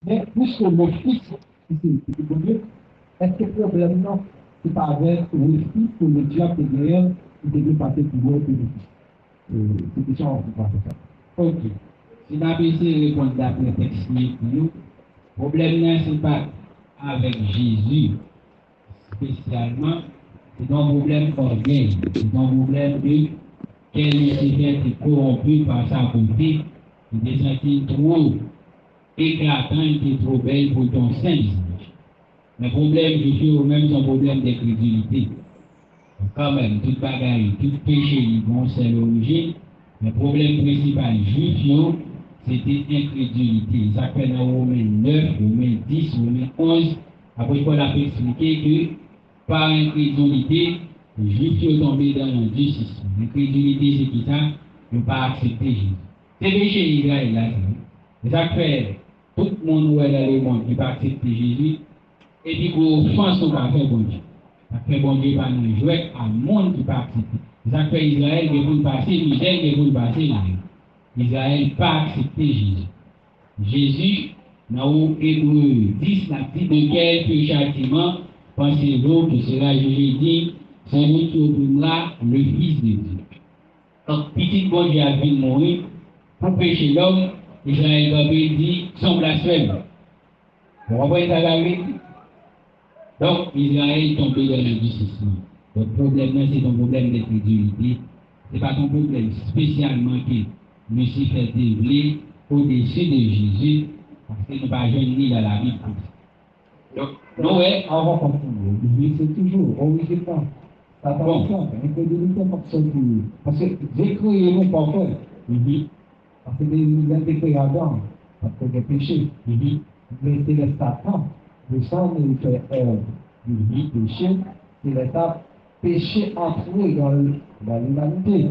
Mais puisque le Fils, c'est bon Dieu, est-ce que le problème, non, c'est pas avec le Fils que le diable est derrière, qui devait passer pour le Fils. C'est question, on va faire ça. Ok. Si nous avons essayé de répondre d'après le texte pour nous, le problème, ce n'est pas avec Jésus spécialement, c'est un problème orgueil, c'est un problème de quel Lucifer est corrompu par sa beauté, il est senti trop éclatant, il est trop belle pour ton sein. Le problème, je suis au même son problème d'incrédulité. Quand même, toute bagaille, tout péché, bon, c'est l'origine. Le problème principal, juif, c'était incrédulité. Ça fait dans Romains 9, Romains 10, Romains 11. Après, Paul a expliqué que par incrédulité, les juifs sont tombés dans l'injustice. L'incrédulité, c'est qui ça? Ne pas accepter Jésus. C'est péché Israël là. C'est ça fait tout le monde où est dans le monde qui ne pas accepter Jésus. Et puis, qu'on offense, on va faire bon Dieu. Ça fait bon Dieu va nous jouer à monde qui participe. Ça fait Israël qui vous passer, Michel qui vous passer là. Israël pas accepté Jésus. Jésus, dans Hébreu 10, la dit de quel châtiment pensez-vous que sera jugé dit, celui qui obéira le Fils de Dieu. Donc, petit bon Dieu a vu mourir pour pécher l'homme, Israël va dire son blasphème. Vous comprenez ça la vérité? Donc, Israël est tombé dans l'injustice. Le problème, c'est un problème d'incrédulité. Ce n'est pas un problème spécialement que Lucifer développé au-dessus de Jésus, parce que nous ne pas ni dans la Bible. Donc, Noé, avant qu'on continue, c'est toujours original. Ça t'apprend, l'incrédulité parce que j'ai créé mon parfait. Parce que il a été créé avant, parce que j'ai péché. Mais c'est le Satan, le sang il fait du péché, c'est le Satan péché entré dans l'humanité.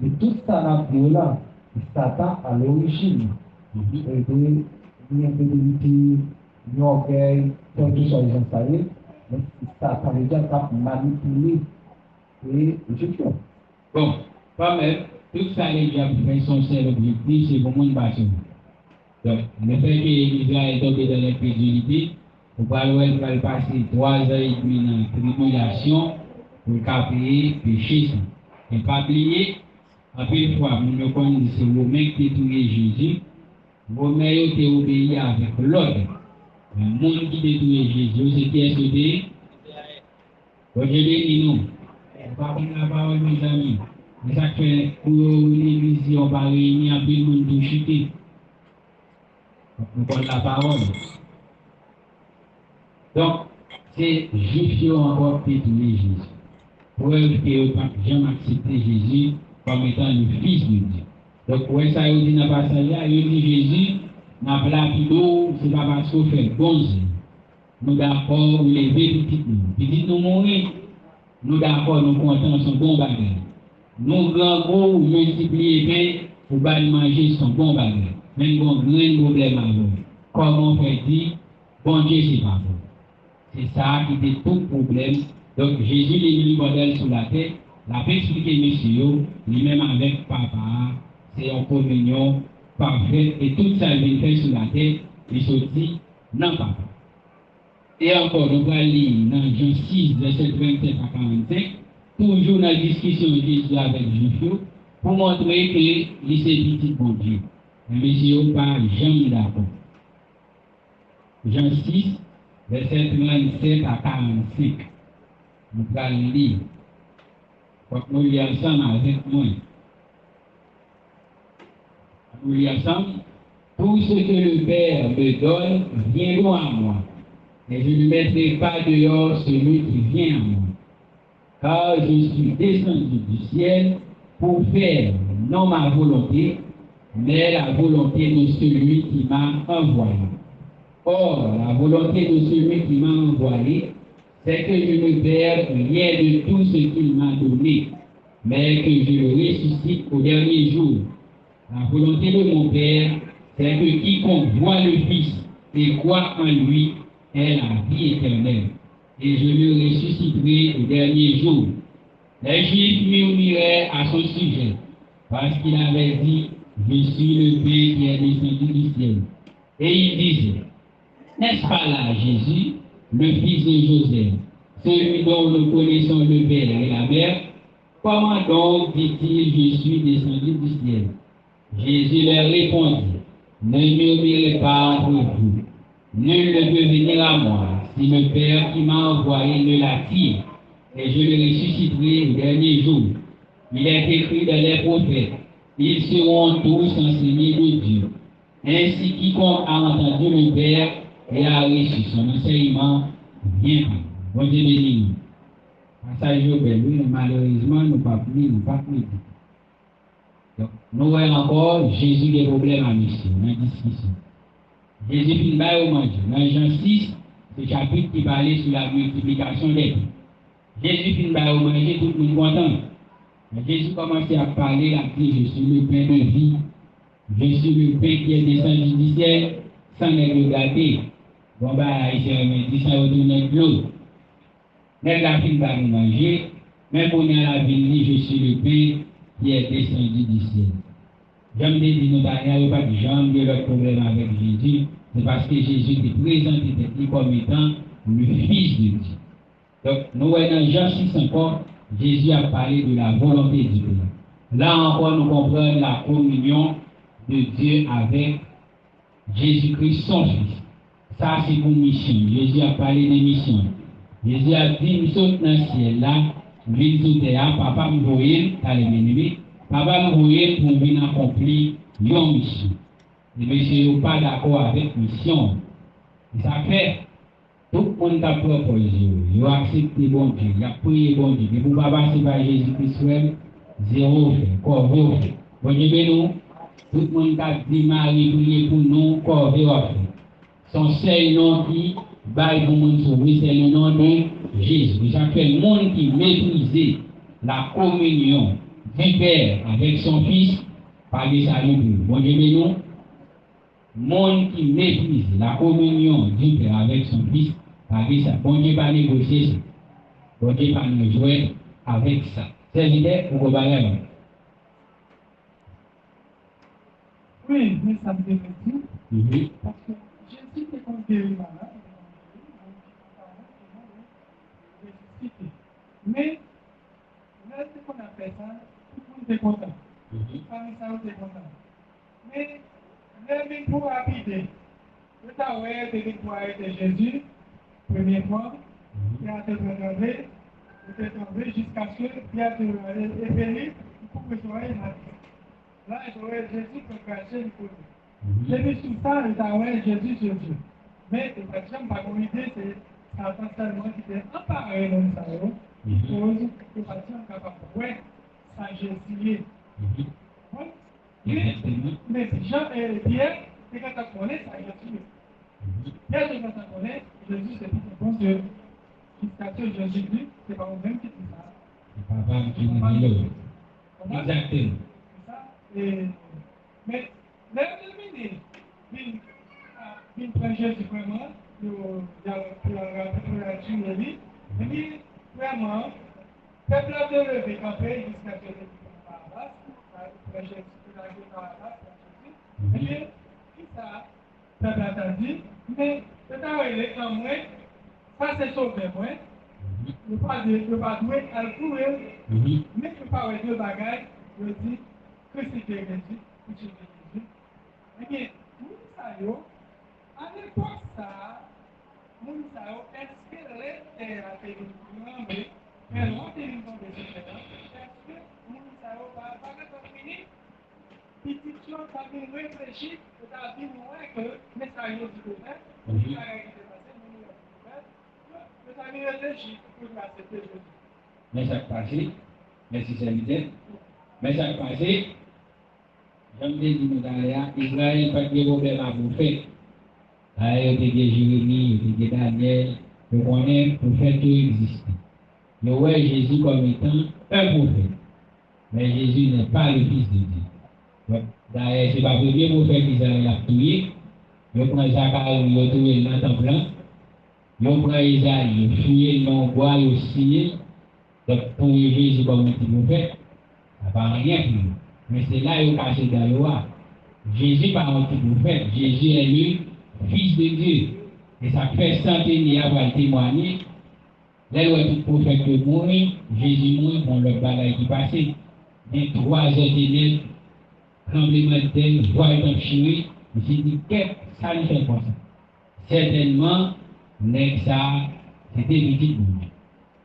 Et tout ça là, Satan à l'origine. Et puis, l'infidélité, l'orgueil, tout ça, ils ont installé. Mais Satan les gens qui manipulé et je fais. Bon, pas même, tout ça les gens fait son seul objectif, c'est pour monde passer. Donc, le fait que Israël est tombé dans l'incrédulité, vous parlez va passer 3 ans et demi dans la tribulation pour payer péché. Et pas oublier, après une fois, nous connaissons c'est Romain qui a tué Jésus, Romain qui a obéi avec l'ordre. Le monde qui a tué Jésus, c'est qui est sauvé. Donc, je dis non. Pas prendre la parole, mes amis. Mais ça fait pour l'église, on va réunir un peu de monde pour chuter. Nous prenons la parole. Donc, c'est juif qui ont encore pétué Jésus. Preuve que pas jamais accepté Jésus comme étant le Fils de Dieu. Donc, ouais, ça, il dit dans le passage là, il dit Jésus, n'a pas la plutôt, c'est pas parce qu'on fait bon Dieu. Nous d'accord, lever petit nous. Petit nous mourir, nous d'accord, nous comptons son bon bagage. Nous grand gros, multiplier bien, pour pas manger son bon bagage. Même bon grand problème avant. Comment fait dire, bon Dieu, c'est pas bon. C'est ça qui était tout problème. Donc Jésus est venu modèle sur la terre. La paix expliqué monsieur, lui-même avec papa, c'est en communion parfaite et tout ça il fait sur la terre. Il se dit non papa. Et encore, nous allons lire dans Jean 6, verset 27 à 45, toujours dans la discussion de Jésus avec Jésus, pour montrer que il c'est petit bon Dieu. Mais monsieur pas jamais d'accord. Jean 6, verset 37 à 45. Nous allons lire. Faut que nous lions ensemble avec moi. Nous lions ensemble. Tout ce que le Père me donne vient loin à moi. Et je ne mettrai pas dehors celui qui vient à moi. Car je suis descendu du ciel pour faire non ma volonté, mais la volonté de celui qui m'a envoyé. Or, la volonté de celui qui m'a envoyé, c'est que je ne perde rien de tout ce qu'il m'a donné, mais que je le ressuscite au dernier jour. La volonté de mon Père, c'est que quiconque voit le Fils et croit en lui ait la vie éternelle. Et je le ressusciterai au dernier jour. Les Juifs murmuraient à son sujet, parce qu'il avait dit, je suis le Père qui est descendu du ciel. Et il disait, N'est-ce pas là Jésus, le fils de Joseph, celui dont nous connaissons le Père et la Mère? Comment donc dit-il, je suis descendu du ciel? Jésus leur répondit, ne murmurez pas entre vous. Nul ne peut venir à moi si le Père qui m'a envoyé ne l'attire, et je le ressusciterai au dernier jour. Il est écrit dans les prophètes, ils seront tous enseignés de Dieu. Ainsi, quiconque a entendu le Père et a reçu son enseignement, bien pris. Bon Dieu béni. Passage bel, oui, malheureusement, nous pas pris, nous pas pris. Donc, nous voyons encore Jésus des problèmes à mission, dans la discussion. Jésus finit par au manger. Dans Jean 6, ce chapitre qui parlait sur la multiplication des pains. Jésus finit par au manger, tout le monde content. Mais Jésus commençait à parler, il a dit, je suis le pain de vie. Je suis le pain qui est descendu du ciel, sans les regarder. Bon, bah, il s'est dit, ça retourne de l'eau. Mais la fin va nous manger, même on est à la ville, je suis le pain qui est descendu du ciel. J'aime dire, nous n'avons pas de jambes, de leur problème avec Jésus, c'est parce que Jésus était présenté comme étant le Fils de Dieu. Donc, nous voyons dans Jean 6 encore, Jésus a parlé de la volonté du Père. Là encore, nous comprenons la communion de Dieu avec Jésus-Christ, son Fils. Ça, c'est une mission. Jésus a parlé de mission. Jésus a dit, nous sommes dans le ciel là, nous venons sur terre, papa me voyait, t'as les bénéfices, papa me voyait pour venir accomplir une mission. Les messieurs ne sont pas d'accord avec la mission. Et ça fait, tout le monde a proposé, il a accepté bon Dieu, il a prié bon Dieu. Mais pour papa, c'est pas Jésus-Christ, zéro fait, corps fait. Bon Dieu, nous, tout le monde a dit, Marie, priez pour nous, corps fait. Son seul nom qui baille pour nous sauver, c'est le nom de Jésus. Ça fait le monde qui méprise la communion du Père avec son Fils par des saluts. Bon Dieu, nous, monde qui méprise la communion du Père avec son Fils par des saluts. Bon Dieu, pas négocier ça. Bon Dieu, pas nous jouer avec ça. C'est l'idée pour vous parler. Oui, mais ça me dérange. Parce que Jésus est comme guéri malade, mais là, c'est qu'on appelle ça, tout le monde est content. Parmi ça, on est content. Mais, même pour rapide, le temps où il était pour arrêter Jésus, première fois, il a été tombé jusqu'à ce qu'il a été épellé pour que ce soit là, Jésus peut cacher le côté. J'ai vu tout ça, et ça ouais, Jésus sur Dieu. Mais, par exemple, par mon idée, c'est Satan seulement qui était emparé dans ça, cause que les patients sont capables de voir ça Jésus. Mais Jean et Pierre, c'est quand on connaît ça Jésus. Pierre, c'est quand on connaît, Jésus, c'est tout le monde que jusqu'à ce que Jésus dit, c'est pas vous-même qui dit ça. C'est pas qui dit ça. Exactement. Mais, là, terminé. Une projet du vraiment, pour la tuer, et puis, vraiment, peuple a levé campé jusqu'à ce que le bas, projet de la guerre par la base, et puis, ça, peuple a dit, mais, c'est à il est en moins, ça c'est sauvé, moi, ne pas douer à le courir, mais ne pas avoir deux bagages, je dis, crucifié Jésus, crucifié Jésus. Eh bien, Moussaïo, à l'époque, ça, Moussaïo espérait la télévision, mais l'on télévision de différents, est-ce que Moussaïo va pas fini? Pétition, ça vient réfléchir, ça vient moins que le message du gouvernement, ça vient réfléchir pour accepter Jésus. Mais ça passé, merci Saint-Michel. Mais ça passé, j'aime bien dire que Israël n'a pas de problème à vous faire. Il y a des Jérémie, il y a des Daniel, le connaît pour faire tout exister. Je vois Jésus comme étant un prophète. Mais Jésus n'est pas le Fils de Dieu. D'ailleurs, ce n'est pas le premier prophète qu'Israël a tué. Je prends Zacharie, il a tué le temps blanc. Je prends Isaïe, il a fouillé le nom bois, il a signé. Donc, pour Jésus comme un petit prophète, ça ne va rien pour nous. Mais c'est là qu'il est caché dans le roi. Jésus n'est pas un petit prophète. Jésus est le Fils de Dieu. Et ça fait centenaire avoir témoigné. Là où tout prophète de mourir, Jésus mourit, bon, le bagaille qui passait. Des 3 heures de tremblement de terre, voix est choué. J'ai dit, qu'est-ce que ça lui fait comme ça? Certainement, ça, c'était petit bout.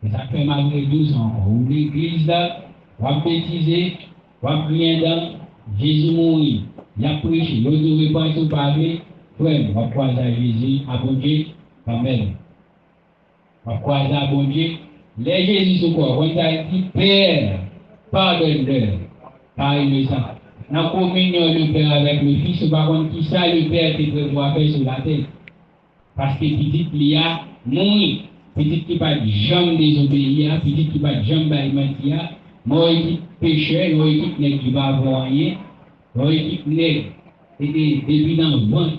Et ça fait malgré 12 ans encore. Ou l'église là, on va bêtiser, on va prier dans Jésus mourit. Il a prêché, il a dit, pas tout parler. Frère, on va croiser à Jésus, à bon Dieu, quand même. On va croiser à bon Dieu. Les Jésus sont quoi? On a dit, Père, pardonne-leur. Pareil, ça. Dans la communion, le Père avec le Fils, par contre, qui ça, le Père te prévoit faire sur la terre? Parce que petit, il y a mouru. Petit qui va jamais désobéir, petit qui va jamais mentir, moi équipe pécheur, moi équipe nègre qui va avoir rien, moi équipe nègre, et depuis dans le vent,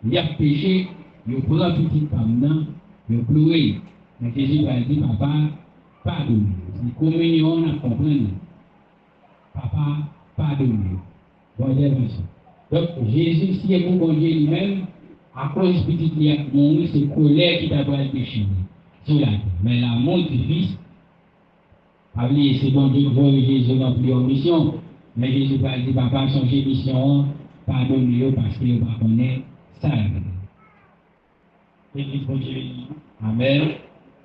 il a péché, il prend petit femme, il pleure. Mais Jésus va dire, papa, pardonne. C'est communion, on a compris. Papa, pardonne. Bon Dieu, merci. Donc, Jésus, si est pour bon Dieu lui-même, à cause petit qui a mouru, c'est colère qui t'a pas le péché. Sur la terre. Mais l'amour du Fils, c'est bon Dieu que Jésus remplit en mission. Mais Jésus va dire, papa, changer mission, pardonne-le parce qu'il ne va pas connaître ça. L'église bon Dieu. Amen.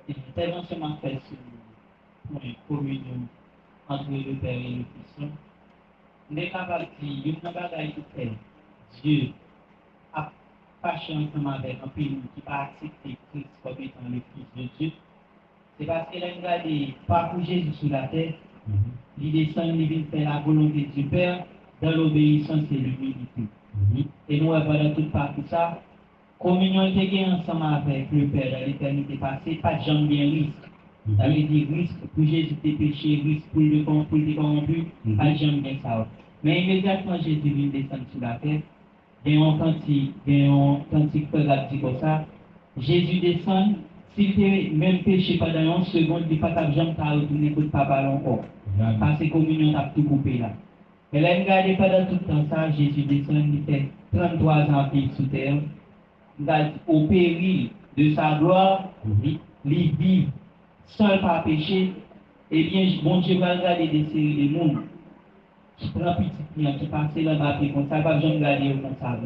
Et tellement seulement fait sur une communion entre le Père et le Fils. On est capable de dire, il y a une bagaille qui fait Dieu a fâché ensemble avec un pays qui n'a pas accepté Christ comme étant le Fils de Dieu. C'est parce qu'elle a regardé pas pour Jésus sur la terre, il descend, il vient faire la volonté du Père dans l'obéissance et l'humilité. Et nous, pendant toute partie ça, communion était ensemble avec le Père dans l'éternité passée, pas de gens bien risque. Ça veut dire risque pour Jésus de péché, risque pour le corrompu, pas de gens bien ça. Mais immédiatement Jésus vient descendre sur la terre, il y a un cantique qui dit comme ça, Jésus descend, s'il fait même péché pendant une seconde, il n'y a pas de gens qui retourner pour le papa encore. Parce que la communion a tout coupé là. Et là, regardez pendant tout le temps ça, Jésus descend, il fait 33 ans sous terre. Au péril de sa gloire, il vit seul par péché. Eh bien, bon Dieu va regarder des séries de monde qui prend petit client, qui passe là-bas, comme ça, pas besoin de regarder comme ça.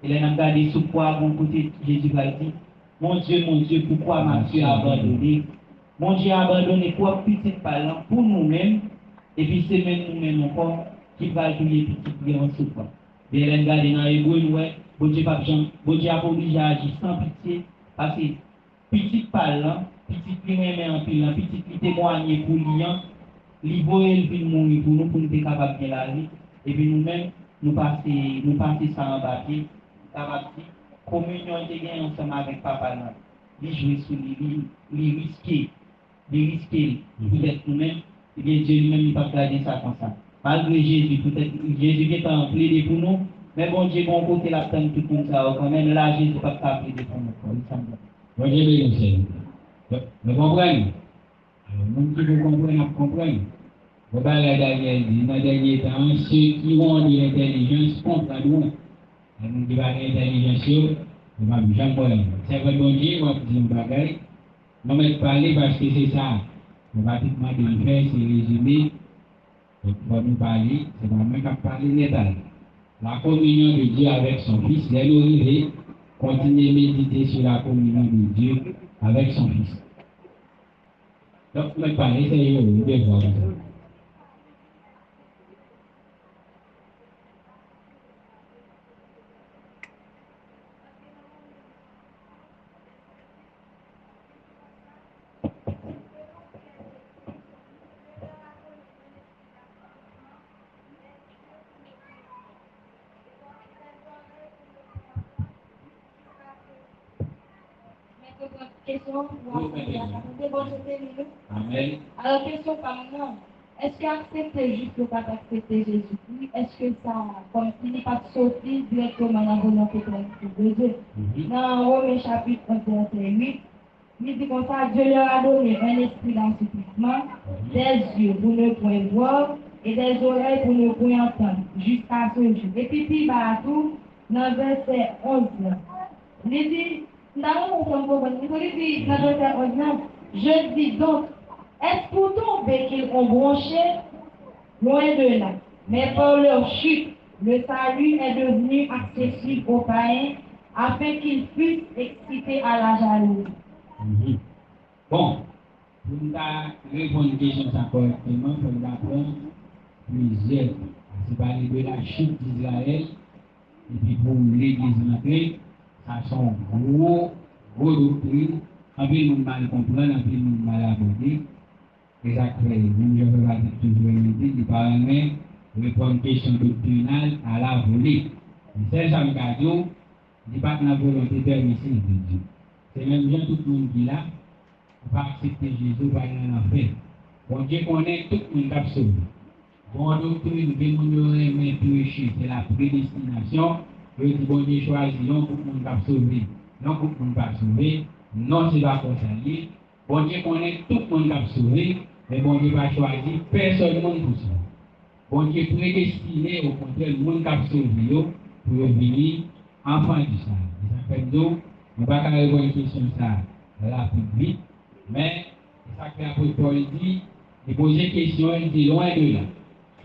Et là, on a regardé sous quoi, bon côté, Jésus va dire, mon Dieu, pourquoi m'as-tu abandonné? Mon Dieu a abandonné pour petit parlant pour nous-mêmes, et puis c'est même nous-mêmes encore qui va jouer petit client en sous quoi. Et là, on regarde dans les boules, ouais. Bon Dieu a obligé à agir sans pitié, parce que petit parlant, petit qui remet en pile, petit qui témoigne pour liant, libérer le film mourir pour nous être capables de la vie, et puis nous-mêmes, nous passer ça en papier, capable de communion de gain ensemble avec papa là, les jouer sur les risquer, peut-être nous-mêmes, et bien Dieu lui-même il pas garder ça comme ça. Malgré Jésus, peut-être Jésus qui est en plaider pour nous. Mais bon Dieu, bon côté la tente tout comme ça, quand même là, Jésus pas capable de prendre il semble. Bon Dieu, merci. Vous comprenez? Alors, même si vous comprenez, vous comprenez. Vous parlez dans le dernier temps, ceux qui ont de l'intelligence comprennent. Et nous qui avons l'intelligence, nous ne pouvons jamais parler. C'est vrai, bon Dieu, on va dire une bagaille. Nous ne parler parce que c'est ça. On va tout demander de faire, c'est résumé. Pour nous parler, c'est pas même qu'à parler l'état. La communion de Dieu avec son Fils, dès l'arrivée, continuer à méditer sur la communion de Dieu avec son Fils. Donc, je vais parler, c'est de voir ça. Question, Amen. alors, question par moi. Est-ce qu'accepter juste le pas d'accepter Jésus-Christ, est-ce que ça, comme il n'est pas sorti directement dans la volonté de Dieu? Dans Romains chapitre 31, 8, il dit comme ça, Dieu leur a donné un esprit d'enseignement, des yeux pour ne point voir et des oreilles pour ne point entendre, jusqu'à ce jour. Et puis, bah, tout, dans verset 11, il dit, Je dis donc, est-ce pour tomber qu'ils ont branché? Loin de là. Mais par leur chute, le salut est devenu accessible aux païens afin qu'ils puissent exciter à la jalousie. Bon, pour nous répondre à une question correctement, il faut apprendre plusieurs. C'est parler de la chute d'Israël, et puis pour l'église entrée, ça sont gros doctrines, un peu nous mal comprendre, un peu nous mal aborder. Et ça fait, même je vais pas toujours dire, il parle même répondre à une question doctrinale à la volée. C'est ça, il n'est pas de la volonté permissive de Dieu. C'est même bien tout le monde qui est là, pour accepter Jésus, pour aller en enfer. Bon Dieu connaît tout le monde qui a sauvé. Bon doctrine, mais péché, c'est la prédestination. Le bon Dieu choisit, non pour le monde qui a sauvé, non pour le monde qui a sauvé, non c'est pas comme ça. Bon Dieu connaît tout le monde qui a sauvé, mais bon Dieu va choisir personne pour ça. Bon Dieu prédestiné au contraire le monde qui a sauvé pour venir enfant du sang. Ça fait donc, on ne va pas répondre à une question ça là plus vite, mais ça fait après Paul dit, il pose une question, il dit loin de là.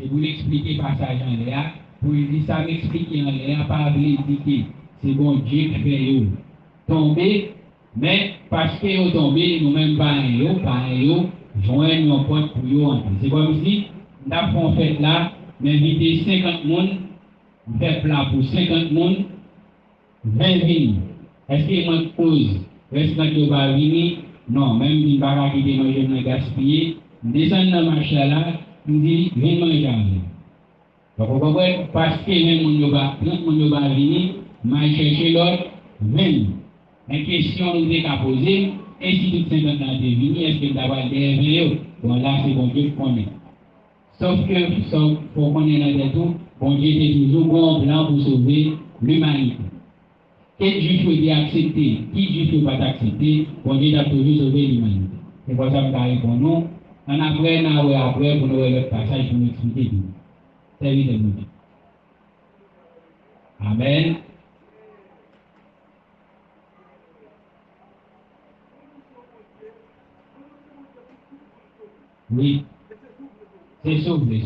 Et vous l'expliquez passage en l'air, pour lui dire ça m'explique en l'air, pas l'expliquer. C'est bon Dieu qui fait eux tomber, mais parce que eux tombé, nous-mêmes pas eux, joignent nos potes pour eux entrer. C'est comme si, nous avons fait là, m'inviter 50 personnes, faire plat pour 50 personnes, 20 vignes. Est-ce qu'il y a une cause? Est-ce que tu vas venir? Non, même si je ne vais pas quitter nos jeunes gaspiller, descendre dans le marché là, je dis, viens manger. Donc, on va voir, parce que même on va venir, je chercher l'autre, viens. La question nous est à poser, et si tout 50 ans est venu, est-ce que d'avoir des réveils? Bon, là, c'est bon Dieu qui connaît. Sauf que, il faut qu'on ait dans tout, bon Dieu était toujours bon plan pour sauver l'humanité. Quel juif peut accepter, qui juif ne peut pas accepter, bon Dieu a toujours sauvé l'humanité. C'est pour ça que nous répondons non. On après, pour nous voir le passage pour nous expliquer tout. C'est évidemment. Amen. Oui. C'est sauvé.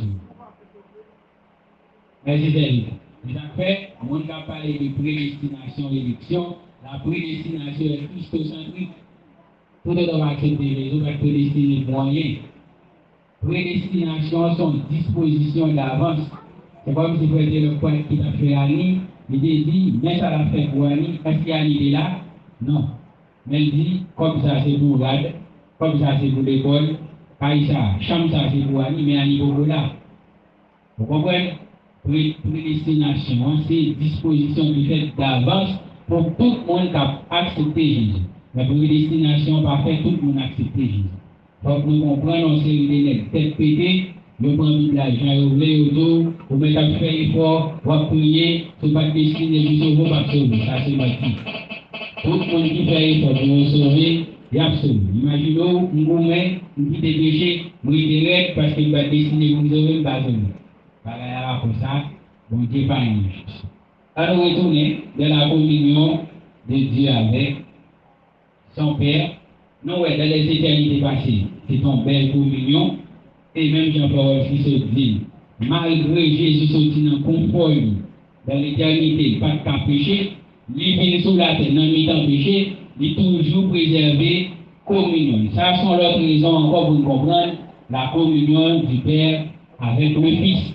Merci David. En fait, on va parler de prédestination et élection. La prédestination est christocentrique. Tout le monde va accepter les autres prédestinés pour rien. Prédestination sont dispositions d'avance. C'est comme si vous étiez le point qui a fait Annie. Il dit, mais ça l'a fait pour Annie. Est-ce qu'Annie est là? Non. Mais il dit, comme ça c'est pour Gad, comme ça c'est pour l'école, Aïssa, chambre ça c'est pour Annie, mais Annie est là. Vous comprenez? Prédestination, c'est disposition qui fait d'avance pour tout le monde qui a accepté Jésus. La prédestination va faire tout le monde accepter Jésus. Donc nous comprenons ces idées tête pétée, nous prenons de l'argent, nous voulons autour, nous mettons à faire effort, nous allons prier, ce n'est pas destiné de sauver, pas sauver, ça c'est parti. Tout le monde qui fait effort pour nous sauver, il y a sauvé. Imaginons, nous gourmet, nous quittons les péchés, nous quittons parce qu'il va destiner pour nous sauver, pas sauver. Voilà, comme ça, bon Dieu pas injuste. Alors retourner de la communion de Dieu avec son Père. Non, ouais, dans les éternités passées, c'est une belle communion. Et même Jean-Paul aussi se dit, malgré Jésus sorti dans le confort, dans l'éternité, pas de cas péché, il vient sous la terre, dans le mi-temps péché, il est toujours préservé communion. Ça sont leurs raisons encore pour comprendre la communion du Père avec le Fils.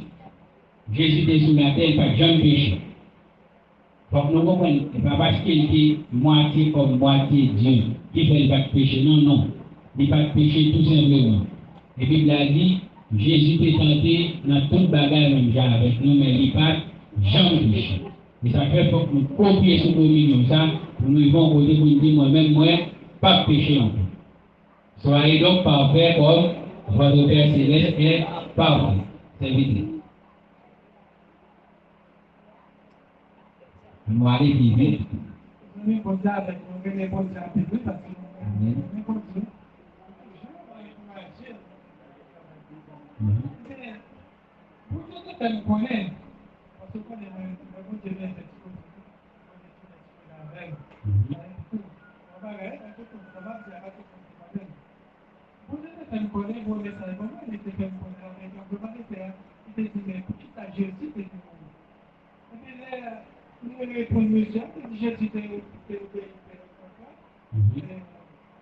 Jésus était sous la terre, pas de jamais péché. Donc nous comprenons, ce n'est pas parce qu'il était moitié comme moitié Dieu qui fait pas de péché. Non, non. Il n'y a pas de péché tout simplement. Et puis il a dit, Jésus est tenté dans toute bagarre même genre avec nous, mais il n'y a pas jamais péché. Et ça fait pour que nous copions ce communion, ça, pour nous vont côté pour nous dire moi-même, moi, pas péché en plus. Soyez donc parfaits comme votre Père Céleste est parfait. C'est vite. Nous allons vivre. Nous allons poser avec nous, nous allons poser avec nous, parce que nous allons continuer. Mais, pour que nous connaissons, parce qu'on est dans le monde de l'exposition, on est dans la règle. c'est à la tête. Vous êtes fait me connaître, vous êtes fait me connaître, il était fait me connaître avec un peu de terre. Il était dit, mais pour qui t'as Jésus, c'est tout. Et puis là, nous répondons, monsieur, Jésus était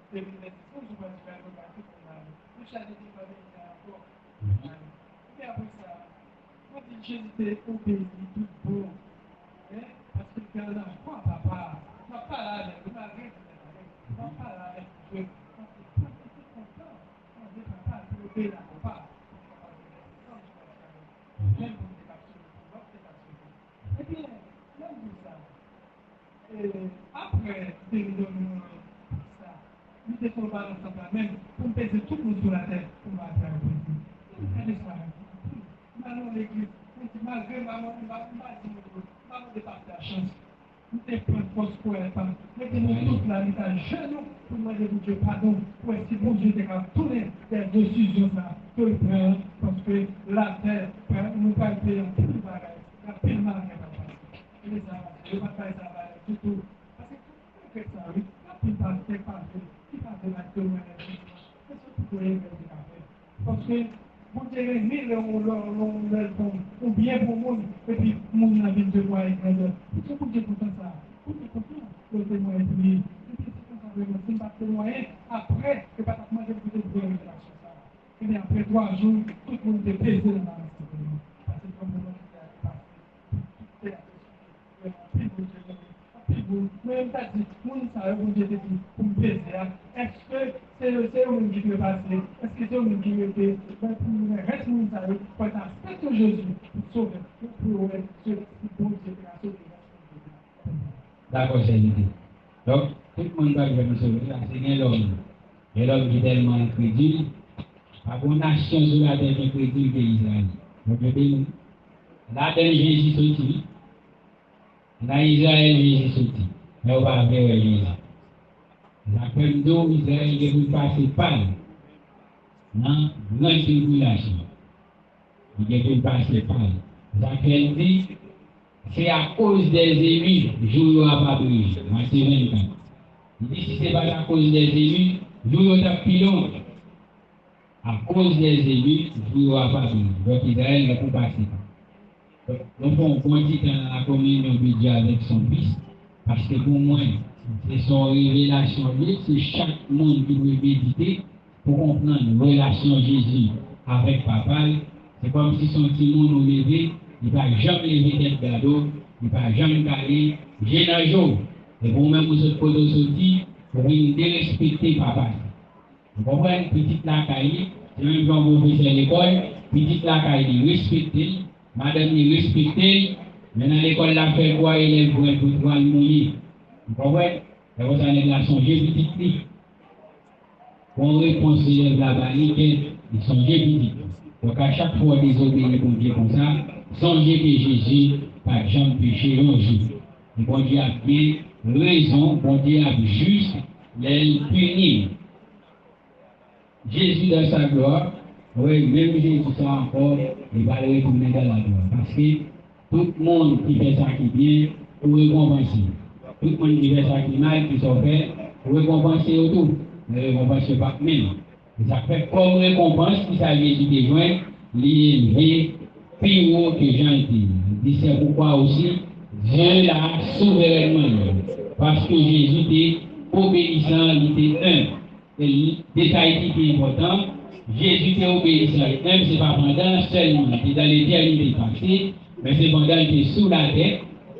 c'est une décision, je vais faire le bateau pour la. Vous savez, il va venir encore. Et après ça, quand Jésus était obéi, tout bon, parce que quand on a quoi, papa, on n'a pas là, on n'a rien, on n'a pas là, je suis content, on dit papa, tu obéis là, papa. Même pour les capsules, et bien, même pour ça, après, c'est une ça. Nous devons pas ensemble même pour peser tout le monde sur la terre pour va faire un peu. Maintenant, l'église, malgré maman, maman de partir la chance. Nous devons prendre force pour elle. Mettez-nous tous là, nous à genoux pour demander pour Dieu pardon. Pour être si bon Dieu est capable de tourner ces décisions là, que le prenne, parce que la terre, nous ne pouvons pas payer un petit bagage. La pile mal n'est pas facile. Et les amis, je ne vais pas faire ça, du tout. Parce que tout fait ça, oui. Parce que vous direz, mille on bien pour moi, et puis mon avis de moi est très bien. C'est pour que je ça. Pour que je content, le témoin est fini. C'est pas témoin après, c'est pas moi qui vous ai dit de la chose. Et bien après 3 jours, tout le monde est plaisir dans la société. Parce que comme vous l'avez même pas dit, moun sa yon Dieu dit pour me plaisir. Est-ce que c'est eux qui peut passer? Est-ce que c'est eux qui peut faire? Reste moun sa yon pour accepter Jésus pour sauver, pour ce bon Dieu qui a sauvé. D'accord, c'est l'idée. Donc, tout le monde va venir sauver, c'est l'homme. Et l'homme qui est tellement incrédule, pas une nation sur la terre incrédule que Israël. Donc, là, Jésus sorti. Dans Israël, Jésus sorti. Mais on va vers Jésus. La peine d'eau, Israël est pour passer par dans grande tribulation. Il est pour passer par. Zachary dit, c'est à cause des élus, jour n'a pas brillé. Matthieu 24. Il dit, si ce n'est pas à cause des élus, jour n'a pas pilon. À cause des élus, jour n'a pas brillé. Donc Israël est pour passer par. Donc, on dit dans la communion de Dieu avec son Fils, parce que pour moi, c'est son révélation, c'est chaque monde qui doit méditer pour comprendre la relation de Jésus avec Papa. C'est comme si son petit monde nous levait, il ne va jamais lever tête gado, il ne va jamais parler, j'ai un jour. Et pour même vous autres poteaux sortis, vous venez dérespecter Papa. Vous comprenez, petite lacaille, c'est même quand vous faites à l'école, petite lacaille, respecter. Madame est respectée, mais dans l'école, la fait quoi, élève pour être pour le mouiller. Vous comprenez? Et vous allez la songer petite fille. Pour répondre à l'élève là-bas, ils sont petits. Donc à chaque fois, désobéir pour Dieu comme ça, songez que Jésus, par exemple, péché un jour. Et bon Dieu a bien raison, bon Dieu a juste les punir. Jésus dans sa gloire, oui, même Jésus ça encore, il va le retourner dans la gloire. Parce que tout le monde qui fait ça qui est bien, pour récompenser. Tout le monde qui fait ça qui est mal, qui s'en fait, pour récompenser autour. Ne récompense pas même. Et ça fait comme récompense qui s'agit Jésus des joints, l'élevé, plus haut que Jean était. Il dit c'est pourquoi aussi Dieu l'a souverainement. Parce que Jésus était obéissant, il était humble. Et le détail qui est important, Jésus était obéissant. Même ce n'est pas pendant seulement, il était dans l'éternité passée, mais c'est pendant qu'il était sous la terre,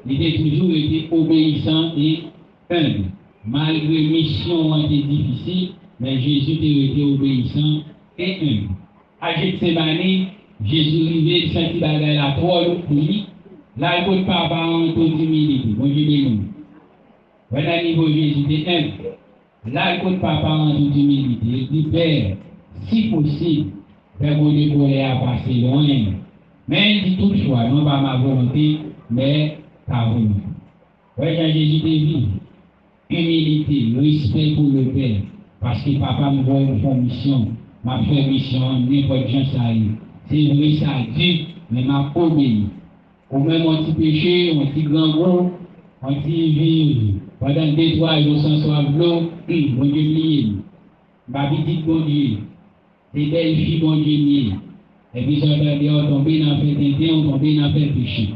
il était toujours été obéissant et humble. Malgré mission était difficile, mais Jésus était obéissant et humble. À Gethsémani, Jésus arrivait, senti bagaille la trop pour lui. Là, il ne peut pas en toute humilité. Bon Dieu béni. Voilà le niveau Jésus était humble. Là, il ne peut pas en toute humilité. Il dit, Père, si possible, fais mon décoller à passer loin. Mais il dit toutefois, non pas ma volonté, mais ta volonté. Voyez, Jésus était vivre. Humilité, respect pour le Père. Parce que papa me voit une mission. Ma fait mission, n'importe qui ça arrive. C'est vrai, ça dit, mais m'a obéi. Ou même un petit péché, un petit grand gros, un petit vivre. Pendant 2-3 jours sans soif l'eau, bon Dieu lié. Ma petite bon Dieu, c'est belle fille bon Dieu lié. Et puis ça veut dire on tombe dans le fait on tombe dans le péché.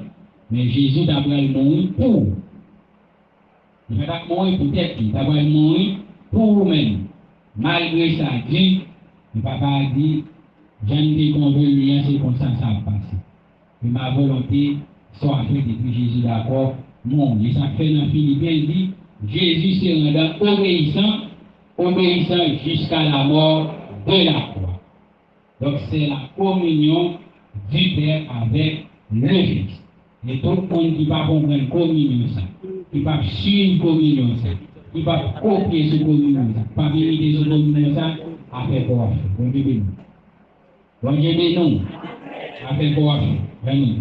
Mais Jésus t'a pris le mourir pour. Il va pas mourir pour tête, il t'a pris le mourir pour vous-même. Malgré ça, Dieu, le papa a dit, j'aime te convenir, c'est comme ça va passer. Et ma volonté soit faite depuis Jésus d'accord. Non, et ça fait dans Philippiens, il dit, Jésus s'est rendu obéissant jusqu'à la mort de la croix. Donc c'est la communion du Père avec le Fils. Et tout le monde qui va comprendre communion ça, qui va suivre communion ça, qui va copier ce communion ça, pas vérifier ce communion ça, a fait quoi? Bon Dieu béni. Bon Dieu béni, a fait quoi? Vraiment.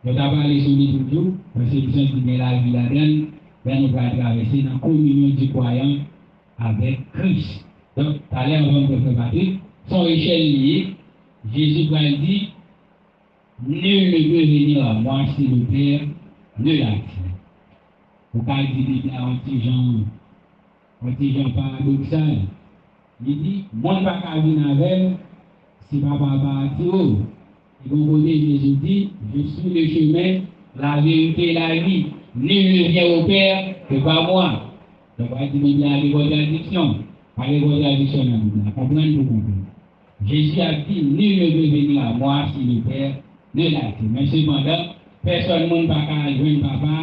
Nous avons parlé sur les toujours, parce que nous sommes la vie là-dedans, nous allons traverser dans la communion du croyant avec Christ. Donc, tout à l'heure, on va préparer son échelle liée. Jésus va dire, nul ne peut venir à moi si le Père ne l'attire. Vous pouvez dire à un petit Jean paradoxal. Il dit, moi, je ne peux pas venir avec si papa va attirer. Et donc, Jésus dit, je suis le chemin, la vérité et la vie. Nul ne vient au Père que par moi. Donc, on va dire, il y a des contradictions. Pas des contradictions dans la Bible. Comprenez pour comprendre. Jésus a dit, nul ne veut venir à moi si le Père ne l'attire. Mais cependant, personne ne peut pas joindre papa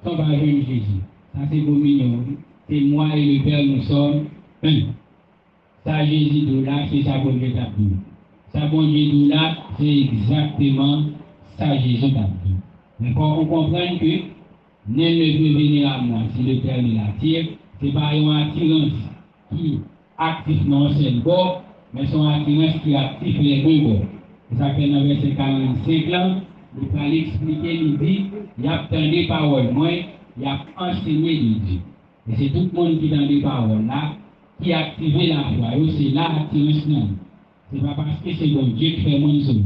sans pas joindre Jésus. Ça, c'est communion. C'est moi et le Père, nous sommes un. Ça, Jésus de là, c'est sa bonne étape. Ça, bon Dieu là, c'est exactement ça, Jésus t'a dit. Mais pour qu'on comprenne que nul ne peut venir à moi si le Père ne l'attire, c'est pas une attirance qui active non seul bord, mais son attirance qui active les deux bords. C'est ça que dans le verset 45 là, il fallait expliquer, il dit, il y a tant des paroles, moi, il y a enseigné de Dieu. Et c'est tout le monde qui dans des paroles là, qui active la foi. C'est là l'attirance non. Ce n'est pas parce que c'est bon Dieu qui fait mon sourire.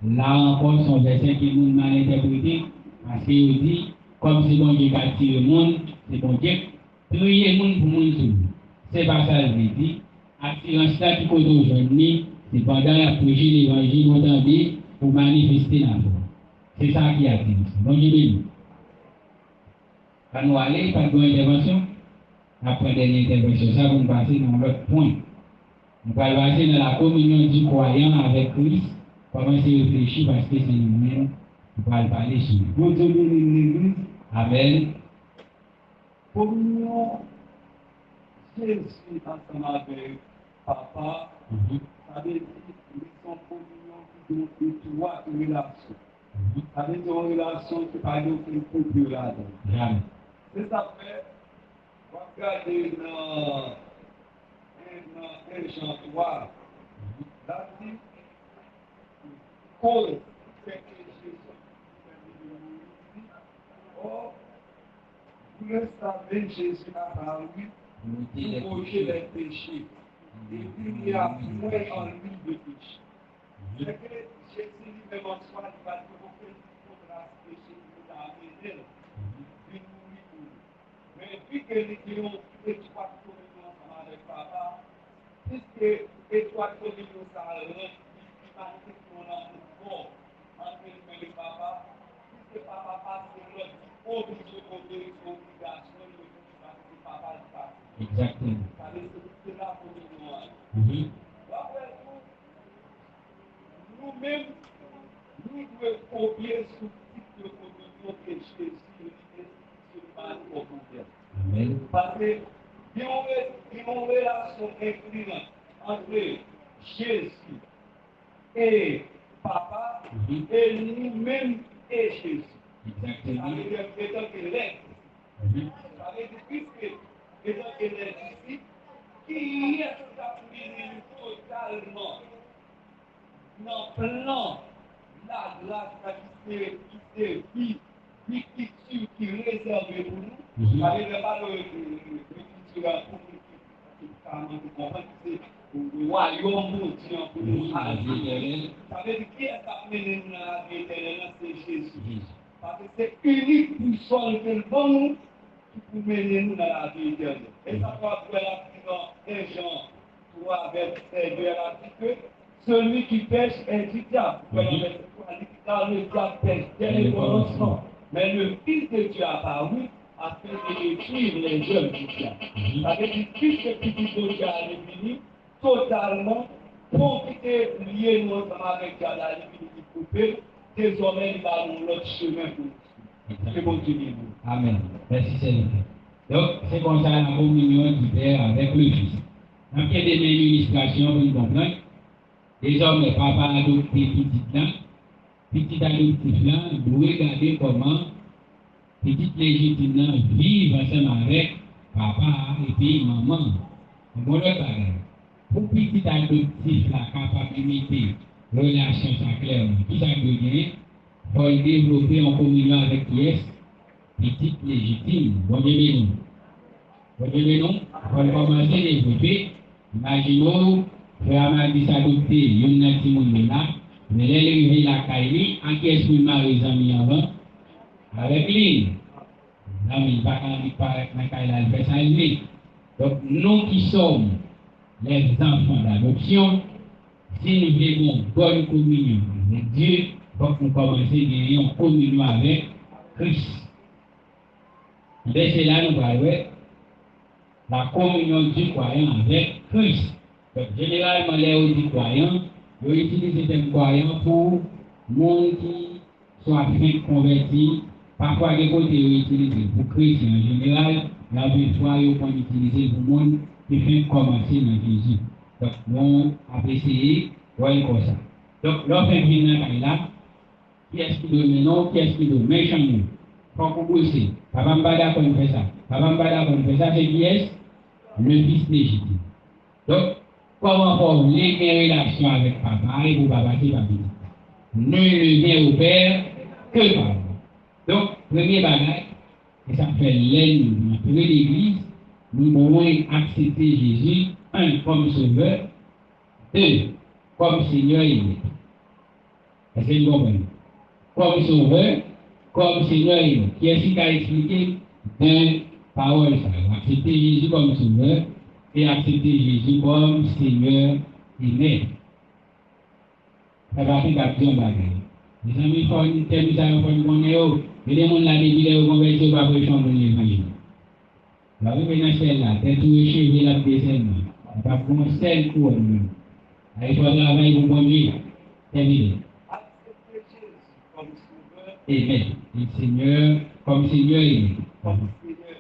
Là encore, son verset qui nous mal interprété, parce qu'il dit, comme c'est bon Dieu qui attire le monde, c'est bon Dieu qui crée le monde pour mon sourire. C'est pas ça, je dis. Attirance là qui peut aujourd'hui, c'est pendant la prêcher l'évangile, vous entendez, pour manifester la foi. C'est ça qui attire. Bon Dieu béni. Quand nous allons, pas de intervention. Après dernière intervention, ça va nous passer dans l'autre point. On va passer dans la communion du croyant avec Christ. Comment c'est réfléchi parce que c'est nous-mêmes qui va parler sur nous. Vous tenez l'église. Amen. Communion, Jésus ensemble avec papa, ça veut dire qu'ils sont communion qui ont trois relations. Ça veut dire une relation qui n'a pas aucune coupure là-dedans. Jamais. C'est ça fait, on va regarder dans Jean 3, là, dit, Paul fait que Jésus or, vous le savez, Jésus a parlé pour protéger les péchés. Et puis il y a moins en lui de péché. C'est que Jésus lui-même en soi, il va dire aucun grâce péché pour amener. Mais puis que nous avons étroite communion avec papa, puisque étroite communion ça reste qui qu'on a encore entre les papa, puisque papa passe de l'autre, obligé d'obéir aux obligations de papa du papa. Exactement. C'est la communion. Après tout, nous-mêmes, nous devons combien sous type de communion que Jésus Amen. parce que il y a une relation inclinante entre Jésus et papa et nous-mêmes et Jésus. Exactement. Ça veut dire étant que l'être. Ça veut dire puisque étant que l'être ici, qui est totalement dans le plan la grâce qui est réservée pour nous. Ça veut dire pas l'écriture pour le royaume pour nous. Ça veut dire qui est amené dans la vie éternelle, c'est Jésus. Parce que c'est unique pour son que le bon nous pour mener nous dans la vie éternelle. Et ça va faire la vie dans 1 Jean 3, verset 2, elle a dit que celui qui pêche est du diable. Car le diable pêche dès le commencement. Mais le Fils de Dieu apparu afin de détruire les œuvres du diable. Ça veut dire que puisque le Fils de Dieu a fini, totalement, pour quitter lier nous ensemble avec Dieu, la divinité coupée, désormais il va nous l'autre chemin pour nous. Que bon Dieu bénisse. Amen. Merci Seigneur. Donc, c'est comme ça la communion du Père avec le Fils. Dans le cadre de l'administration, vous comprenez, désormais, papa a adopté petit adoptif là, doit regarder comment petit légitime là vivre ensemble avec papa et puis maman. Mon autre bagage. Pour petit adoptif là, capacité, relation ça clairement, qui ça veut dire, faut le développer en communion avec qui est petit légitime. Bon Dieu béni. Bon Dieu béni. Faut commencer à développer. Imaginons, frère Amadis adopté, il y a un petit monde là, mais là, il est la caille, en qui est-ce que les amis avant, avec lui. Là, il ne va pas la caille, il fait ça lui. Donc, nous qui sommes les enfants d'adoption, si nous voulons une bonne communion avec Dieu, il faut que nous commencions à gagner une communion avec Christ. C'est là nous voyons la communion du croyant avec Christ. Donc, généralement, les autres croyants, ils utilisent ces croyants pour les gens qui sont fin convertis. Parfois, les côtés ils utilisent pour chrétiens en général, la vie fois, ils vont utiliser pour les gens qui font commencer dans Jésus. Donc, on a essayé, voilà comme ça. Donc, lorsqu'on vient là, qui est-ce qui doit maintenant, qui est-ce qui doit méchant nous? Faut qu'on bouge. Papa Mbada qu'on fait ça. Papa Mbada qu'on fait ça, c'est qui est le fils légitime. Donc, comment formuler une relation avec papa et pour papa qui va venir? Nul ne vient au Père que par moi. Donc, premier bagage, et ça fait l'aide de l'Église, nous devons accepter Jésus, un, comme sauveur, deux, comme Seigneur et Maître. Est-ce que vous comprenez? Comme sauveur, comme Seigneur et Maître. Qui est-ce qui a expliqué deux paroles? Accepter Jésus comme sauveur et accepter Jésus comme Seigneur et Maître. Ça va faire caption bagage. Les amis font une telle ça font une bonne eau. Et les gens la Bible au convertir pas pour changer l'évangile. La vie est celle-là, t'es tout échevé la descente. Pas pour un seul coup. Il faut travailler pour bon Dieu. C'est évident. Accepter Jésus comme sauveur Et Maître. Et Seigneur, comme Seigneur et Maître. comme Seigneur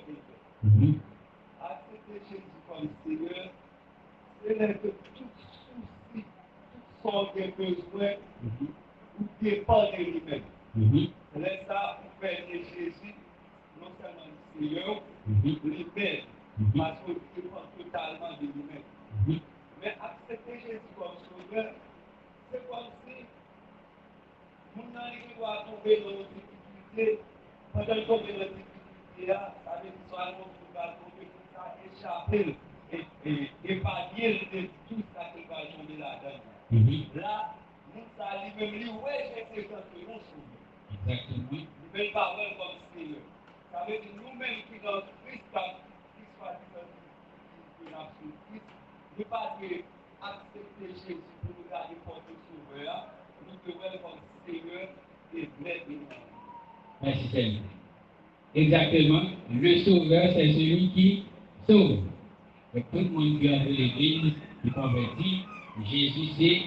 et Maître. Accepter Jésus comme Seigneur, c'est là que tout souci, tout son besoin, ou dépend de lui-même. Laisse ça pour faire de Jésus, non seulement le Seigneur, lui-même, parce qu'il dépend totalement de lui-même. Mais accepter Jésus comme sauveur, c'est comme si mon ami doit tomber dans notre difficulté, pendant qu'il tombe dans notre difficulté, ça veut dire soit nous va tomber pour ça, échapper et épargner de tout ça qui va tomber là-dedans. Là, nous allons même dire, ouais, j'ai fait ça que nous sommes. Exactement. Nous ne pas voir comme Seigneur. Ça veut dire nous-mêmes qui dans Christ, qui soit dans Christ, ne pas accepter Jésus pour nous garder comme sauveur, nous devons comme Seigneur et Maître. Merci Seigneur. Exactement. Le sauveur, c'est celui qui sauve. Donc, tout le monde qui a de l'église, qui convertit, Jésus c'est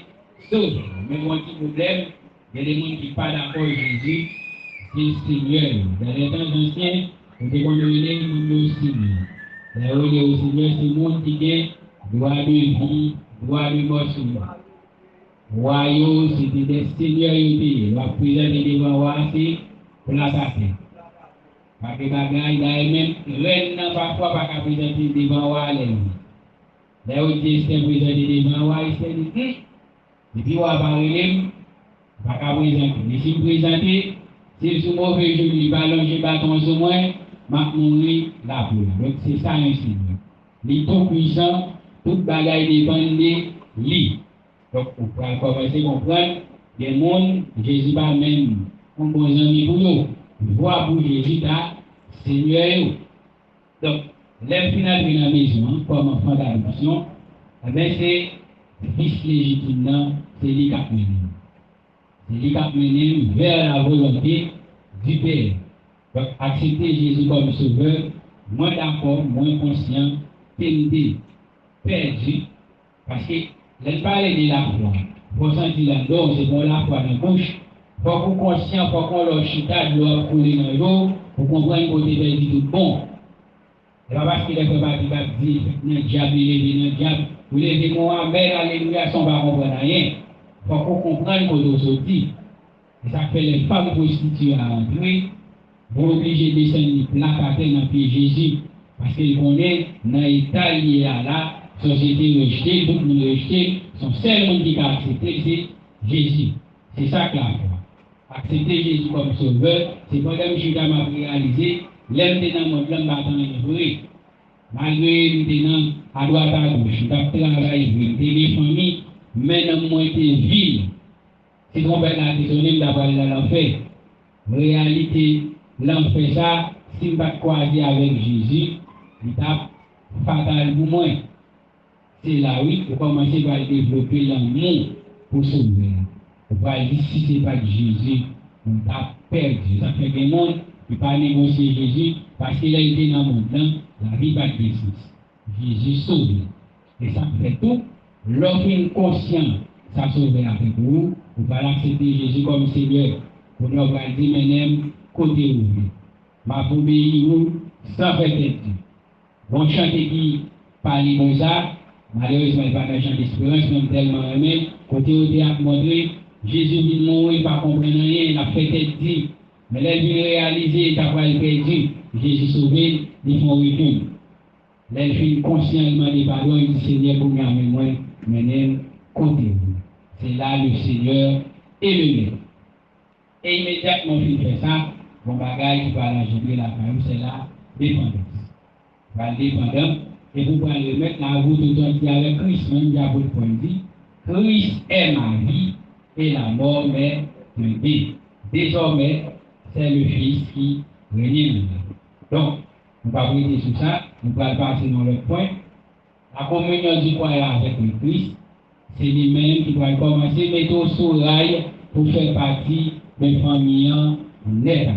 sauve. Même un petit problème, il y a des gens qui ne sont pas d'accord avec Jésus, c'est le Seigneur. Dans les temps anciens, on peut donner le monde au Seigneur. Là où il y a au Seigneur, c'est le monde qui a droit de vie, droit de mort. Royaux, c'était des seigneurs, on va présenter devant roi, c'est pour la passer. Parce que bagaille, là, même, reine n'a parfois pas qu'à présenter devant roi, là où il s'est présenté devant roi, il s'est dit, et puis on va parler, pas qu'à présenter. Mais si vous présentez, si vous mauvais jour, il va longer bâton sur moi, m'a mourir la poule. Donc c'est ça un signe. Les tout puissants, toute bagaille dépend de lui. Donc on peut commencer à comprendre, des mondes, Jésus va même, un bon ami pour nous. Voir pour Jésus, là, Seigneur, Donc, l'homme final de la maison, comme enfant d'adoption, c'est fils légitime, c'est lui qui a mené. C'est lui qui a mené vers la volonté du Père. Donc, accepter Jésus comme sauveur, moins d'accord, moins conscient, tenté, perdu, parce que les parler de la foi, il faut sentir la dose, c'est bon la foi dans la bouche, il faut qu'on conscient, il faut qu'on leur chita de l'eau couler dans l'eau, pour comprendre côté perdu tout bon. C'est pas parce qu'il est pas dit, le diable, il est le diable, vous levez Mohamed, alléluia, son va comprendre rien. Il faut qu'on comprenne qu'on sorti. Et ça fait les femmes prostituées à entrer, vous obligez de descendre placater dans le pied Jésus, parce qu'ils connaissent dans l'état lié à la société rejetée, tout le monde rejeté, son seul monde qui a accepté, c'est Jésus. C'est ça que la foi. Accepter Jésus comme sauveur, c'est pas comme je m'a réalisé, l'homme est dans le monde, l'homme battant les vrais. Malgré maintenant, à droite à gauche, il a travaillé, il a des familles, mais dans moins de ville. Si on fait la désolé d'avoir l'enfer, réalité, l'enfer ça, si on va croiser avec Jésus, il est fatal pour moi. C'est là, oui, pour commencer par développer l'amour pour sauver. On va dire, si ce n'est pas de Jésus, on a perdu. Ça fait que le monde qui pas négocier Jésus parce qu'il a été dans le monde, la vie va de Jésus sauve. Et ça fait tout. L'homme conscient, ça sauve avec vous. Vous allez accepter Jésus comme Seigneur. Vous ne va dire, mais côté ouvert. Ma obéir sans faire tête. Bon chanter qui parle comme ça. Malheureusement, il n'y a pas d'argent d'espérance, même tellement aimé. Côté où il a montré, Jésus dit non, il ne pas comprendre rien, il a fait tête dit. Mais là, il vient réaliser, il a pas perdu. Jésus sauvé, ils font retour. Là, il fait consciemment des pardons, il dit Seigneur, pour moi, mais côté vous. C'est là le Seigneur et le Maître. Et immédiatement, il fait ça, mon bagage qui va la journée, la famille, c'est la dépendance. La dépendance. Et vous pouvez le mettre là, vous tout entier avec Christ, même il y a votre point de vue. Christ est ma vie et la mort m'est de désormais, c'est le Fils qui règne. Donc, on va regarder sur ça, on va passer dans le point. La communion du croyant avec le Christ, c'est lui-même qui va commencer à mettre au soleil pour faire partie des familles nets.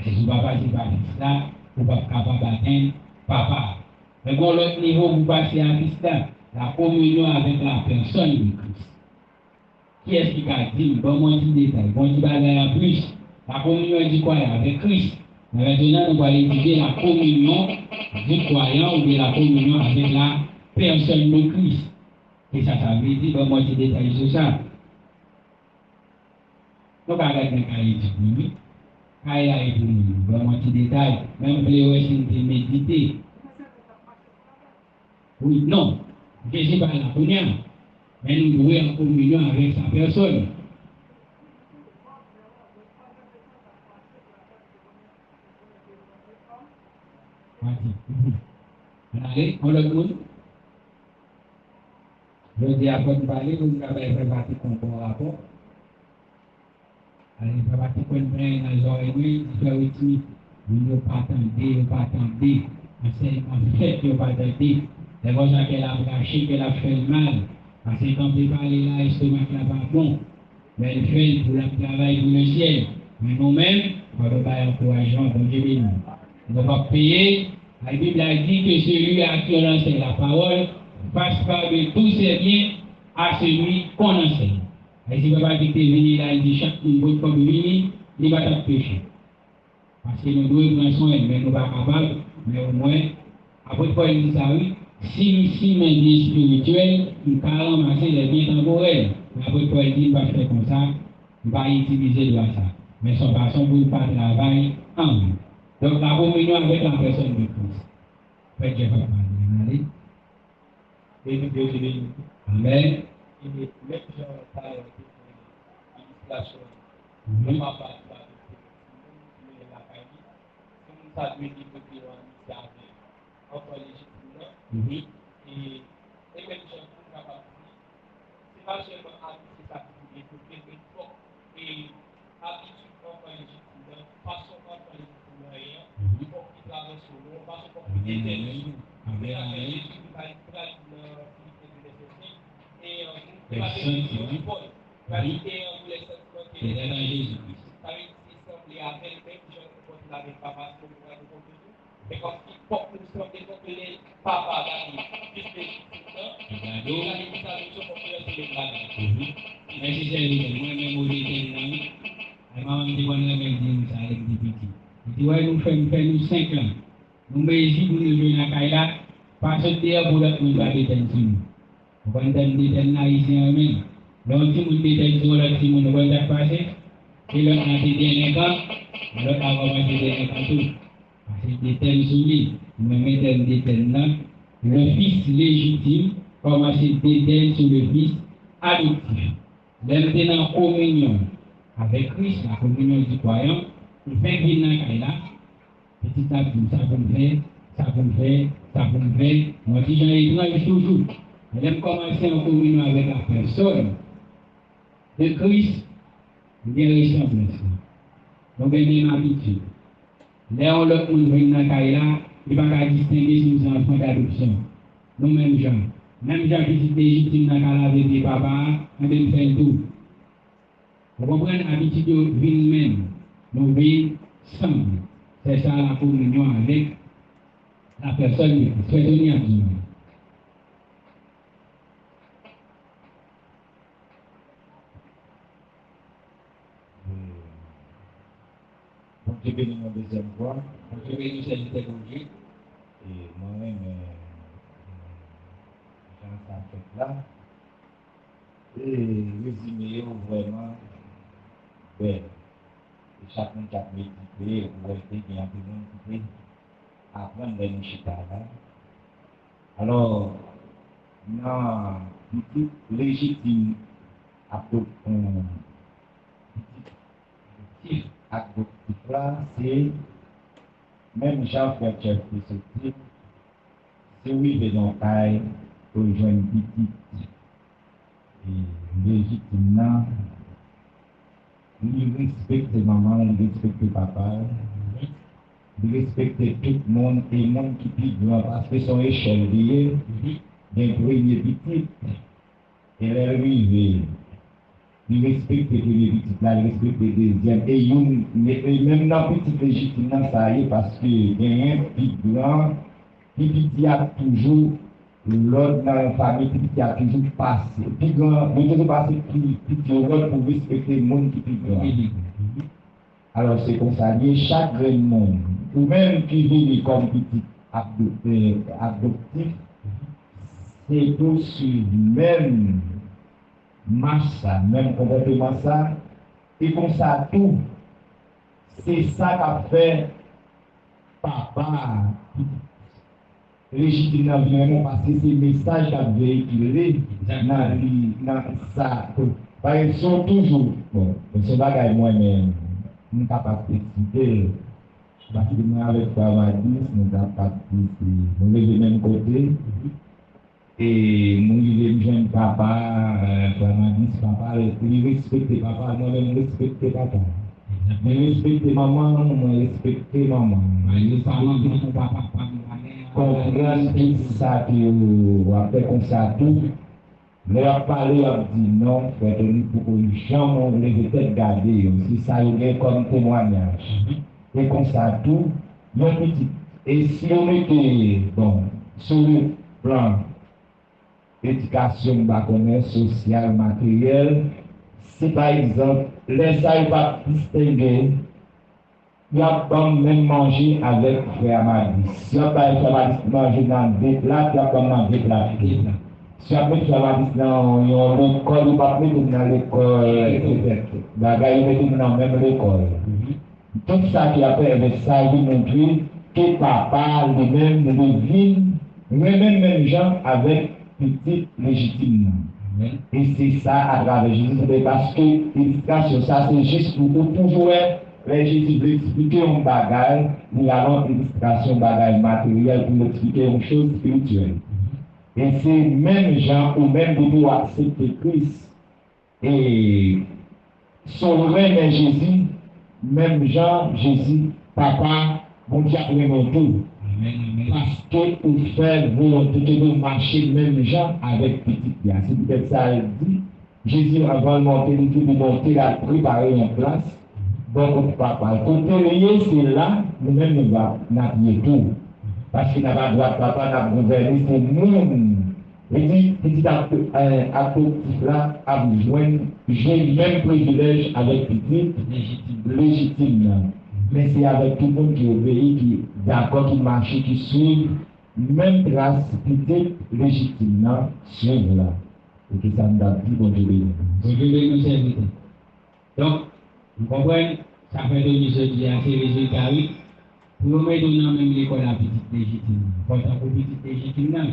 Si vous ne pouvez pas passer par ça, vous ne pouvez pas atteindre papa. Mais bon, l'autre niveau, vous passez à Christ, la communion avec la personne de Christ. Qui est-ce qui a dit, bon, moi, petit détail, bon, petit bagage en plus, la communion du croyant avec Christ. Maintenant, on va étudier la communion du croyant ou bien la communion avec la personne de Christ. Et ça veut dire, bon, moi, petit détail sur ça. Nous ne pouvons pas étudier. Quand il y a étudié, bon, moi, petit détail, même les c'est méditer. Oui, non. Jésus va la première. Mais nous devons en communion avec sa personne. Allez, on le monde. Je dis à votre parler, vous avez fait partie de mon rapport. Allez, faire partie de mon frère dans les oreilles, faire aussi. Vous ne pas attendre. En fait, vous ne pas attendre. C'est pour ça qu'elle a caché, qu'elle a fait le mal. Parce que quand on parle là, l'estomac n'est pas bon. Mais elle fait pour le travail pour le ciel. Mais nous-mêmes, on ne va pas encourager, bon Dieu béni. On ne va pas payer. La Bible a dit que celui à qui on enseigne la parole passe par de tous ses biens à celui qu'on enseigne. Et si on ne va pas dire que venir là, il dit chaque monde comme venir, il va pas pécher. Parce que nous devons prendre soin, mais nous ne sommes pas capables, mais au moins, après quoi il dit ça, oui, si mes biens spirituels, nous allons ramasser les biens temporels. Après quoi il dit, il va faire comme ça, il va utiliser de ça. Mais son façon pour ne pas travailler en lui. Donc la communion avec la personne de Christ. Faites que je vais parler. Allez. Amen. Il est même genre parler de l'illustration. Je ne vais pas parler de la famille. Comme ça, je dis que c'est un service. Encore légitime. Et même chose pour la famille. C'est pas seulement habitude, c'est ça qui est pour quelque chose. Et habitude encore légitime. Façon encore légitime. Il faut qu'il traverse au long. pas se compliquer. Mais si c'est moi-même au détail, maman me dit qu'on a même ça avec des petits. Il dit ouais, nous faisons 5 ans. Nous mettons pour nous jouer dans la caille parce que c'est pour nous pas détenir. Vous comprenez détenir là ici en même. Donc si vous détenir sur le si vous voulez passer, et l'autre a été dernier cas, l'autre a commencé dernier cas tout. Parce que détenir sur lui, nous mettons détenir là, le fils légitime commence à détenir sur le fils adoptif. Maintenant communion avec Christ, la communion du croyant, il fait venir dans la caille là, petit à petit, ça peut me faire, ça peut me faire, ça peut me faire. Moi, si j'en ai étrange toujours, j'aime commencer en communion avec la personne de Christ, il y a ressemblance. Donc, il y a une habitude. Là, l'autre monde vient dans la caille là, il ne va pas distinguer si nous sommes enfants d'adoption. Nous-mêmes, gens. Même gens qui sont légitimes dans la caille avec des papas, on va faire tout. Vous comprenez l'habitude de vivre même, nous vivons ensemble. C'est ça la communion avec la personne qui souhaite venir à Dieu. Donc, je bénis une deuxième fois. Je vais nous saluer comme Dieu. Et moi-même, j'en ça fait là. Et résumé vraiment belle. Et chacun qui a médité, ou été bien médité, apprendre les chita là. Alors, non, petit légitime adoptif là, c'est même Jean-Pierre Chef qui se dit, c'est oui, les taille pour joindre petite et légitime là. Il respecte maman, il respecte papa, il respecte tout le monde et le monde qui pique parce que son échelle liée, d'un premier petit, et elle arrive. Il respecte les petites là, il respecte les deuxièmes. Et même dans le petit légitime, ça y est, parce que il y a un petit grand, petit a toujours, l'autre dans la famille, petit a toujours passé. Petit grand, il toujours passé petit l'autre pour respecter le monde qui est grand. Alors c'est comme ça, il y a chaque grand monde, ou même qui vit comme petit adoptif, c'est tout sur même marche ça, même comportement ça, et comme ça tout, c'est ça qu'a fait papa légitime vraiment parce que c'est le message qu'a véhiculé dans ça. Par exemple, sont toujours, bon, ce bagage moi-même, je suis capable de citer, parce que moi avec Papa 10, je suis capable de lever le même côté. Et nous, les jeunes papa, papa, il respecte papa, moi-même respecte papa. Je respecte maman, moi respecte maman. Comprendre tout ça que après comme ça tout, leur parler, leur dit non, faire pour que les gens les peut-être garder, si ça y comme témoignage. Et comme ça tout, mon petit. Et si on était, bon, sur le plan éducation sociale, matérielle, si par exemple, les ça pas distinguer, il y a pas même manger avec frère Madi. Si on pas frère Madi manger dans deux plats, il y a pas manger plat. Si on met frère Madi dans l'école, il va mettre dans l'école, bagaille mettre dans même l'école. Tout ça qui a fait avec ça, il montre que papa lui-même devine, même gens avec petite légitime. Et c'est ça à travers Jésus, parce que l'éducation, ça c'est juste pour toujours les Jésus veut expliquer un bagage, nous avons une illustration bagage matériel pour expliquer une chose spirituelle. Et c'est même gens ou même pour nous accepter Christ et sauver Jésus, même Jean, Jésus, papa, bon Dieu, tout. Amen. Parce que pour faire volonté de nous marcher même gens avec petit bien. C'est peut-être ça, il dit. Jésus, avant de monter, il dit de monter, il a préparé une place. Donc, papa, côté lié, c'est là, nous-mêmes, nous allons naviguer tout. Parce qu'il n'a pas le droit de papa, n'a gouverné, c'est nous. Il dit, actif là, a besoin, j'ai le même privilège avec petit, légitime. Mais c'est avec tout le monde qui obéit, qui est d'accord, qui marche, qui suit, même trace, petite, légitime, suivre là. Et que ça nous a dit, bon Dieu béni. Bon Dieu béni nous serviteurs. Donc, vous comprenez, ça fait de nous jeudi à ces résultats, oui. Pour nous mettre dans même l'école à petite légitime. Pourtant, pour petite légitime, non.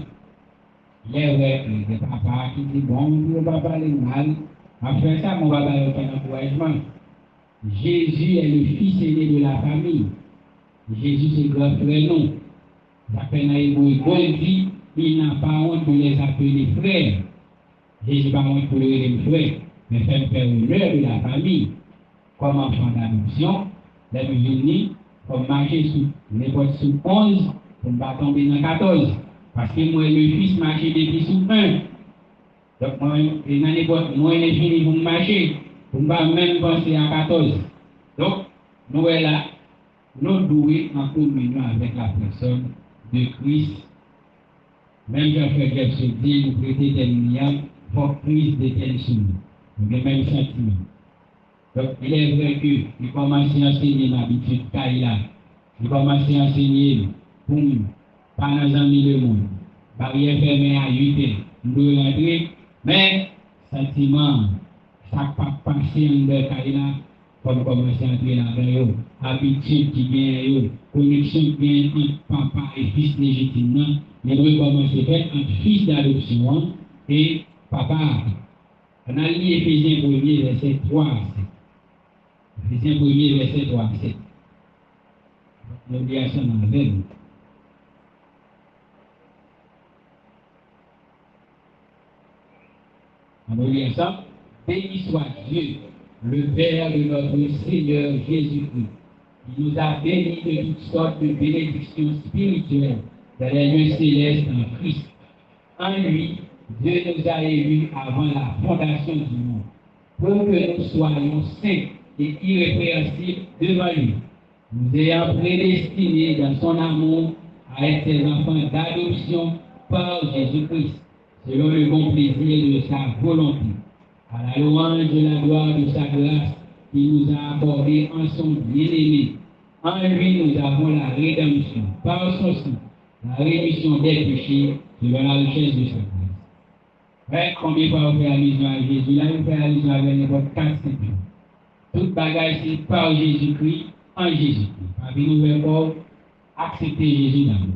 Il est vrai que les papas qui disent, bon, on ne va pas parler mal. Après ça, on va pas aucun encouragement. Jésus est le fils aîné de la famille. Jésus, c'est grand frère, non. Ça fait dans l'hébreu, dit, il n'a pas honte de les appeler frères. Jésus n'a pas honte pour les frères, mais fait faire honneur de la famille. Comme enfant d'adoption, les venus, comme marcher sous l'époque sous 11, pour ne pas tomber dans 14. Parce que moi, le fils marchait depuis sous 1. Donc, moi, dans l'époque, moi, il est fini pour marcher. Pour ne pas même penser à 14. Donc, nous sommes là, nous doués en communion avec la personne de Christ. Même Jean-Frère Jeff se dit, nous prêtons témoignage, il faut que Christ détienne sur nous. Nous avons le même sentiment. Donc, il est vrai qu'il commence à enseigner l'habitude là. Il commence à enseigner pour nous, pas dans un milieu monde. Barrière fermée à 8 heures. Nous devons rentrer, mais sentiment, ça ne pas passer en de là, comme commencer à entrer là-dedans. Habitude qui vient, connexion qui vient entre papa et fils légitimement. Mais nous commençons à faire un fils d'adoption et papa. On a lu Éphésiens 1er, verset 3. Éphésiens 1er, verset 3. Nous disons ça dans la veille. On va lire ça. Béni soit Dieu, le Père de notre Seigneur Jésus-Christ, qui nous a bénis de toutes sortes de bénédictions spirituelles dans les lieux célestes en Christ. En lui, Dieu nous a élus avant la fondation du monde, pour que nous soyons saints et irrépréhensibles devant lui, nous ayant prédestinés dans son amour à être ses enfants d'adoption par Jésus-Christ, selon le bon plaisir de sa volonté, à la louange de la gloire de sa grâce qui nous a accordé en son bien-aimé. En lui, nous avons la rédemption, par son sang, la rémission des péchés, selon la richesse de sa grâce. Ouais, combien de fois on fait allusion à Jésus? Là, on fait allusion à n'importe 4 simples. Toute bagaille, c'est par Jésus-Christ, en Jésus-Christ. Parce que nous devons accepter Jésus d'abord.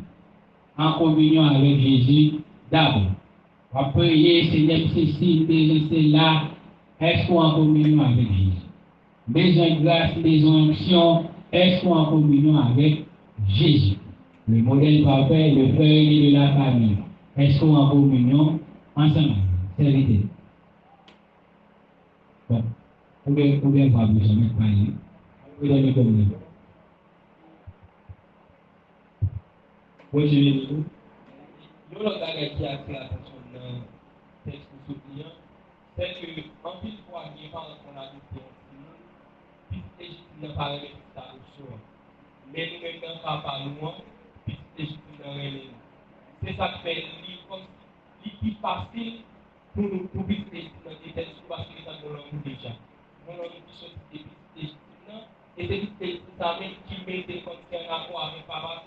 En communion avec Jésus d'abord. On va prier, Seigneur, Cécile, c'est là. Est-ce qu'on est en communion avec Jésus? Besoin de grâce, besoin d'onction. Est-ce qu'on est en communion avec Jésus? Le modèle parfait, le frère de la famille. Est-ce qu'on est en communion ensemble? C'est l'idée. Bon, combien fois vous jamais parlé? Vous donnez combien? Continuez. Nous, le bagage qui a fait attention dans le texte pour ce client, c'est que, en plus, fois, il n'y a pas qu'on a adopté un film, puis légitime n'a pas réglé toute sa option. Mais nous-mêmes, dans le cas par loin, puis légitime n'a réglé. C'est ça qui fait le plus facile pour nous, pour vivre légitime dans les textes, parce que nous avons déjà. Nous avons une question de légitime, et c'est ça même qui met des conditions en rapport avec papa.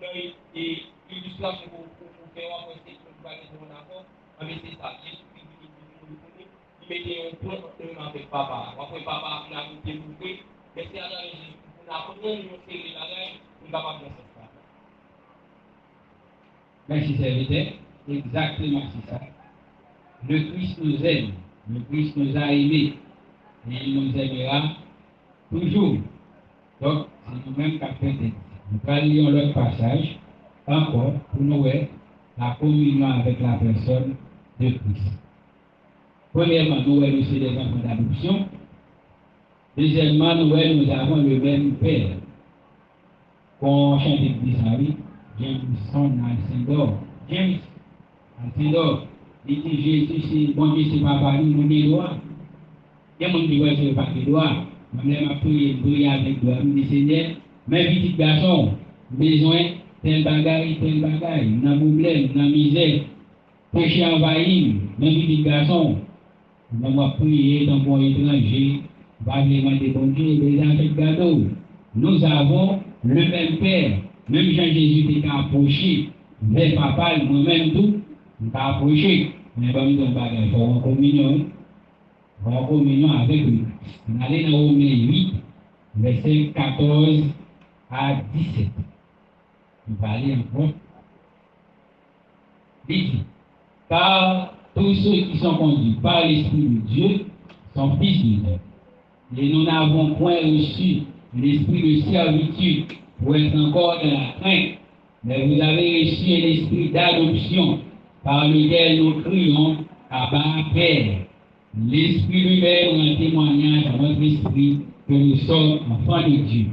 Et l'illustration pour faire un c'est que nous allons en accord, mais c'est ça, Jésus-Christ, il mettait un point avec papa. Après, papa, on a développé, mais c'est à la Jésus, on a appris à faire les bagages, on ne va pas faire ça. Merci, serviteur. Exactement, c'est ça. Le Christ nous aime, le Christ nous a aimés, et il nous aimera toujours. Donc, c'est nous-mêmes qui avons fait. Nous allons lire l'autre passage, encore, pour nous voir la communion avec la personne de Christ. Premièrement, nous sommes des enfants d'adoption. Deuxièmement, nous avons le même Père. Qu'on chante l'église, Jameson à Saint-Dor. James à Saint-Dor. Il dit Jésus, c'est bon Dieu, c'est papa, nous, nous avons droit. Il y a des gens qui disent que c'est pas de droit. Je vais prier avec toi. Je dis Seigneur, mes petits garçons, besoin tel bagaille, dans problème, dans misère, péché envahi, mes petits garçons, je vais prier dans mon étranger, va demander bon Dieu, des affaires cadeaux. Nous avons le même Père, même Jean-Jésus qui a approché vers papa, moi-même tout, on a approché, mais pas mis dans le bagage, il faut en communion. En communion avec lui. On allait dans Romains 8, verset 14 à 17. On va aller encore. Il dit, car tous ceux qui sont conduits par l'Esprit de Dieu sont fils de Dieu. Et nous n'avons point reçu l'esprit de servitude pour être encore dans la crainte, mais vous avez reçu l'esprit d'adoption par lequel nous crions Abba Père. L'Esprit lui-même rend témoignage à notre esprit que nous sommes enfants de Dieu.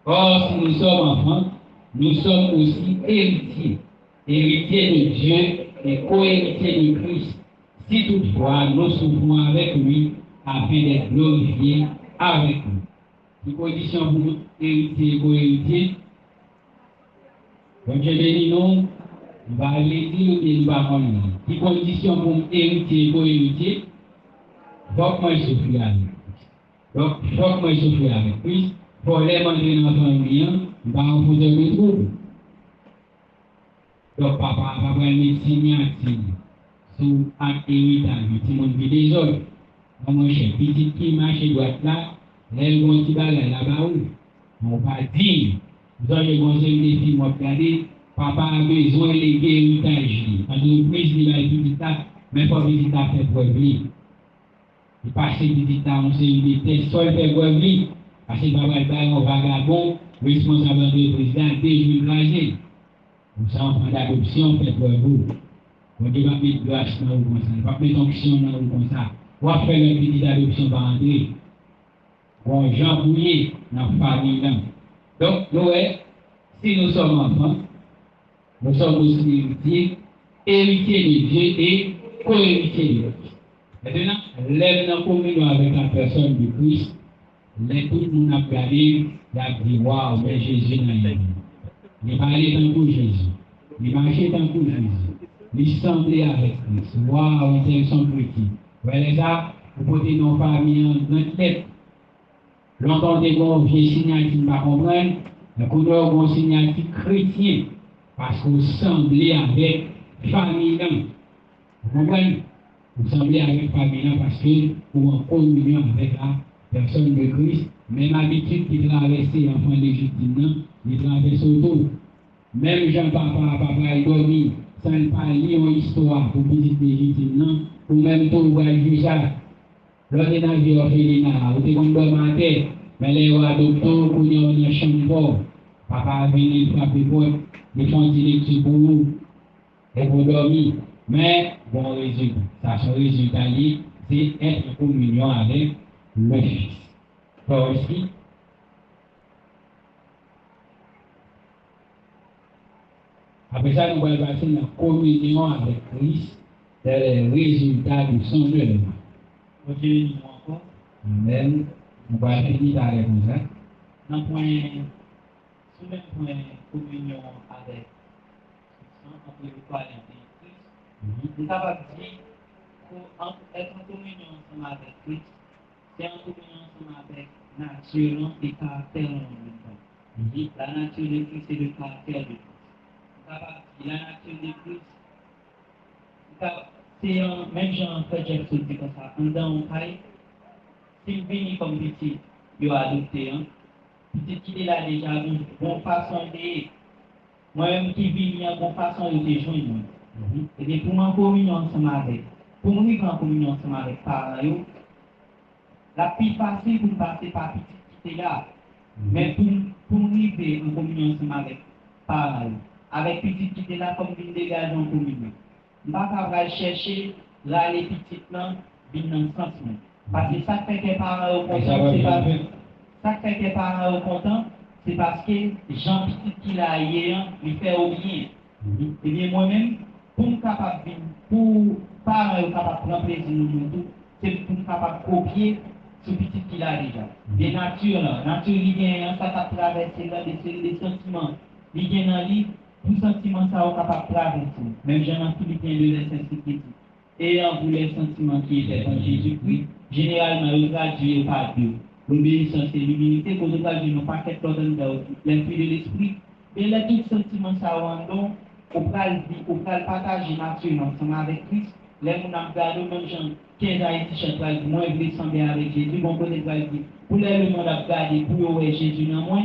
Or, si nous sommes enfants, nous sommes aussi héritiers, héritiers de Dieu et co-héritiers de Christ, si toutefois nous souffrons avec lui afin d'être glorifiés avec lui. Qui condition pour nous héritiers et co-héritiers? Comme je l'ai dit, nous, on va aller dire et nous allons connaître. Qui condition pour nous héritiers et co-héritiers? Faut que moi je souffre avec Christ. Donc, faut que moi je souffre avec Christ. Pour les manger dans la famille, on va en foutre le trouble. Donc, papa va prendre une signature sous un héritage, si mon vie des autres. Mon cher, petit qui marche droite là, les gens qui va là-bas où, on va dire, vous avez conseillé les filles, moi, regardez, papa a besoin de l'héritage. Entreprise, il va visiter, mais il faut visiter à faire preuve. Il passe petit temps, on s'est invité, seul fait preuve. Parce que papa est un vagabond, responsable du président, déjà écrasé. Vous êtes enfant d'adoption, faites preuve. On ne va pas mettre grâce dans vous comme ça, on ne va pas mettre onction dans vous comme ça. On va faire une petite adoption par André. Bon, Jean Bouillet dans la famille. Donc, nous, si nous sommes enfants, nous sommes aussi héritiers de Dieu et co-héritiers de Dieu. Maintenant, lève dans la communion avec la personne de Christ. Les tout le monde a regardé, il a dit waouh, mais Jésus n'a rien. Il parlait tant que Jésus. Il marchait tant que Jésus. Il semblait avec Christ. Waouh, ils sont petits. Vous voyez ça? Vous portez nos familles en notre tête. Longtemps, des gros vieux signal qui ne va comprendre. Mais pour nous, un signal chrétien. Parce que vous semblez avec famille. Vous comprenez? Vous semblez avec famille parce que vous en communion avec la personne de Christ. Même habitude qui traverse l'enfant légitime, il traverse autour. Même Jean-Papa est dormi, sans pas lire une histoire pour petite légitime, ou même tout le voyage ça. L'autre est dans le orphelinat, vous êtes comme dormant, mais les adoptants, pour nous, on est chambre. Papa a venu frapper pour les fonds d'électricité pour vous, et pour dormir. Mais, bon résultat, ça, son résultat, c'est être en communion avec le Fils. Toi aussi, après ça, nous allons passer dans la communion avec Christ, c'est le résultat de son œuvre. Ok, nous encore. Amen. Nous allons finir par la comme ça. Dans le point, sur le point communion avec Christ, entre le corps et Christ, nous avons dit qu'être en communion ensemble avec Christ, c'est en communion ensemble avec la nature et le caractère en même temps. La nature de Christ et le caractère de Christ. Nous avons dit la nature de Christ, c'est même Jean-Pierre Jackson dit comme ça, en dans un caille, s'il vient comme petit, il a adopté, petit qui est là déjà, bonne façon de. Moi-même qui vis en bonne façon de joindre. Et bien pour m'en communion ensemble avec, pour nous vivre en communion ensemble avec parents, la plus facile pour passer par petit qui est là. Mais pour nous vivre en communion ensemble avec parents, avec petit qui est là comme une dégage en communion. Je ne vais pas chercher là les petites là, bien dans le sens. Parce que ça fait que les parents sont contents, c'est pas ça fait que les parents sont contents, c'est parce que Jean Petit qui l'a hier, il fait au bien. Eh bien, moi-même, pour me capable, pour parents capable de prendre plaisir nous tout, c'est pour me capable de copier ce petit qu'il a déjà. Des natures, là, nature, il y a ça qui a traversé là, des sentiments. Il y a dans lui, tout sentiment ça est capable de traverser. Même Jean-Philippe vient de l'insensibilité. Et en vous les sentiments qui étaient en Jésus-Christ, généralement, il traduit par Dieu. L'obéissance et l'humilité, pour nous traduire nos paquets de l'esprit de l'esprit. Et là, tout sentiment ça rendons, on va le partager naturellement ensemble avec Christ. Les gens ont regardé, même gens, 15 Haïtiens, moi, je vais sembler avec Jésus, bon côté de dire, pour les le monde a regardé, pour eux, Jésus dans moi,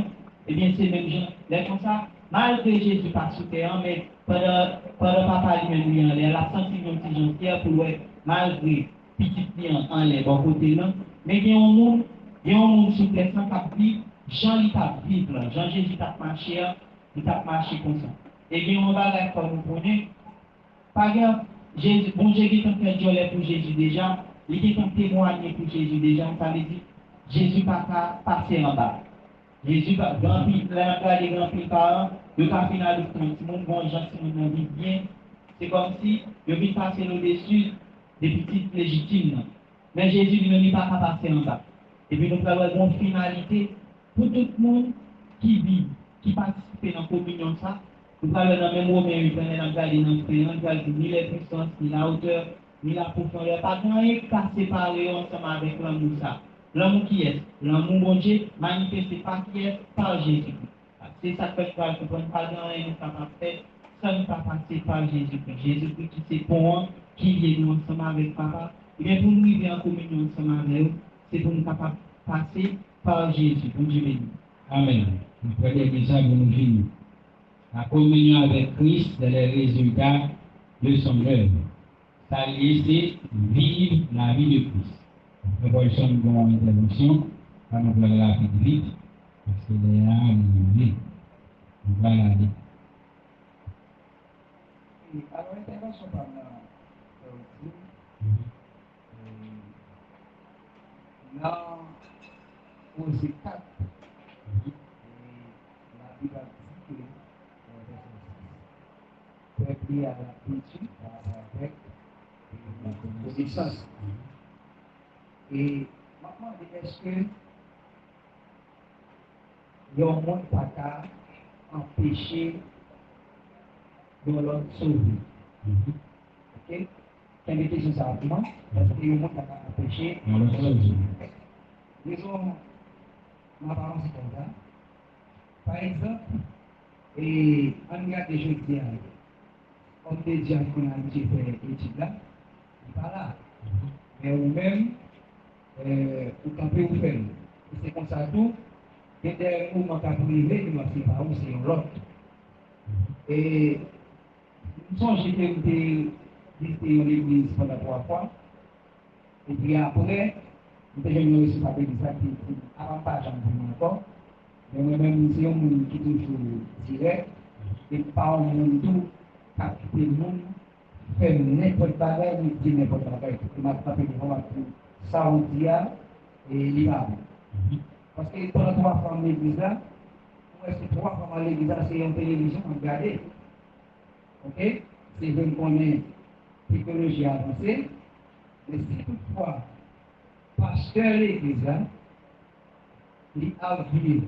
eh bien, c'est même gens, les comme ça, malgré Jésus pas sous terre, mais pendant papa lui-même, il a senti un petit gentil pour eux, malgré petit bien en l'air, bon côté là, mais il y a un monde sous terre sans cap vivre, Jean, il t'a vivre, Jean Jésus t'a marché, il t'a marché comme ça. Et bien, on va la faire nous connaître. Par exemple, bon Dieu qui est en fait pour Jésus déjà, il est en témoigner pour Jésus déjà, on t'avait dit, Jésus n'a pas passé en bas. Jésus va grand pile, les grands pile parents, le cas final de tout le monde, bon gens qui nous vivent bien, c'est comme si il vient passer au-dessus des petites légitimes. Mais Jésus lui n'est pas passer en bas. Et puis nous avons une finalité pour tout le monde qui vit, qui participe dans la communion de ça. Nous parlons dans le même moment, nous prenons dans le triangle, ni les puissances, ni la hauteur, ni la profondeur. Pas grand chose qui séparé ensemble avec l'amour ça. L'amour qui est, l'amour bon Dieu, manifesté par qui est, par Jésus. C'est ça que je crois que nous pas grand chose capable de faire, sans ne pas passer par Jésus-Christ. Jésus-Christ qui c'est pour nous, qui vient nous ensemble avec Papa. Et bien pour nous vivre en communion ensemble avec eux, c'est pour nous capables de passer par Jésus. Pour Dieu béni. Amen. Nous prenons déjà pour nous finir. La communion avec Christ est le résultat de son œuvre. Ça laisse vivre la vie de Christ. Nous voyons une bonne intervention, on va la rapide vite, parce que les âmes, on va la dire. Alors, l'intervention par là, on s'est 4. La Bible dit que préparé à la culture avec la connaissance. Et maintenant, est-ce que il y a un monde pas qu'à empêcher de l'autre sauver? Ok? Quelle est la question ça rapidement? Parce qu'il y a un monde pas qu'à empêcher de l'autre sauver. Disons, ma parole c'est comme ça. Par exemple, et on regarde des choses qui arrivent. Comme des gens qu'on a dit faire études là, il n'est pas là. Mais vous-même, vous campez ou faire. C'est comme ça tout. Il y a des moments qui arrivent, mais c'est pas où, c'est l'autre. Et nous sommes j'étais visité l'église pendant 3 fois. Et puis après, nous avons reçu la l'église qui avant pas j'en encore. Mais moi-même, c'est un monde qui est toujours direct. Et pas un monde tout. Capter le monde, faire n'importe quoi, dire n'importe quoi, il m'a tapé devant la cour, ça on dit et l'imam. Parce que pendant 3 fois à l'église là, ou est-ce que 3 fois à l'église là, c'est une télévision à regarder. Ok? C'est je connais technologie avancée, mais si toutefois, pasteur de l'église là, il a vivre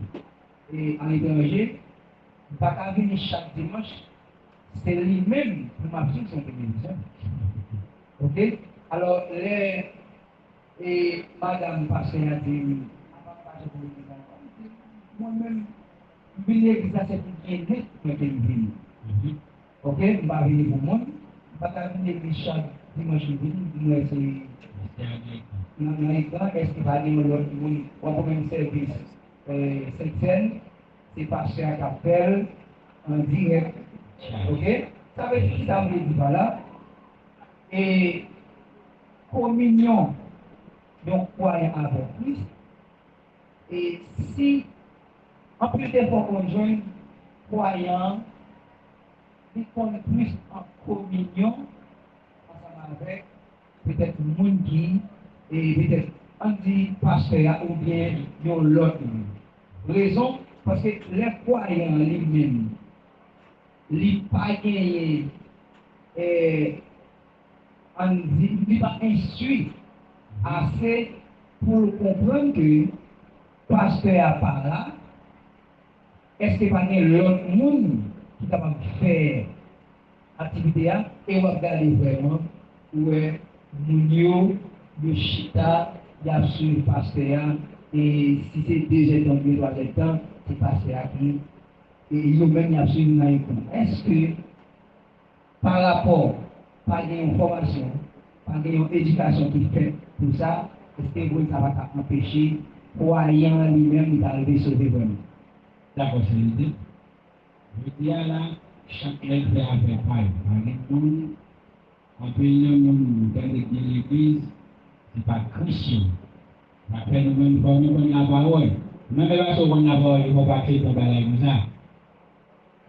et en étranger, il ne va pas venir chaque dimanche. C'est lui-même qui m'a pris son télévision. Ok? Alors, et madame Pasteur a dit, moi-même, je vais l'église à cette église, je vais venir. Ok? Je vais venir pour moi. Je vais venir l'église chaque dimanche, je vais essayer. Dans l'écran, est-ce qu'il va dire on va même service cette scène, c'est Pasteur qui appelle en direct. Ok? Ça veut dire que ça veut dire voilà. Et communion, donc croyant avec Christ. Et si, en plus des fois qu'on joue, croyant, ils sont plus en communion ensemble avec peut-être monde qui, et peut-être on dit pasteur ou bien l'autre. Raison, Parce que les croyants lui-même, ils pas gagné, on dit pas instruit assez pour comprendre que pasteur à part là, est-ce que pas l'autre monde qui est capable de faire activité et on va regarder vraiment où est Mounio, le chita, il y a sur le pasteur et si c'est 2 ans, 3 ans, c'est pasteur qui et il y a même absolument un coup. Est-ce que par rapport à une formation, par une éducation qui fait pour ça, est-ce que vous ça va empêcher croyant lui-même d'arriver sur le vraiment? D'accord, c'est l'idée. Je dis là, chacun fait avec pareil. Par exemple, en pays, dans l'église, c'est pas chrétien. Après, nous-mêmes, nous connaissons la parole. Même pas si on connaît la parole, il ne faut pas créer ton bagage comme ça.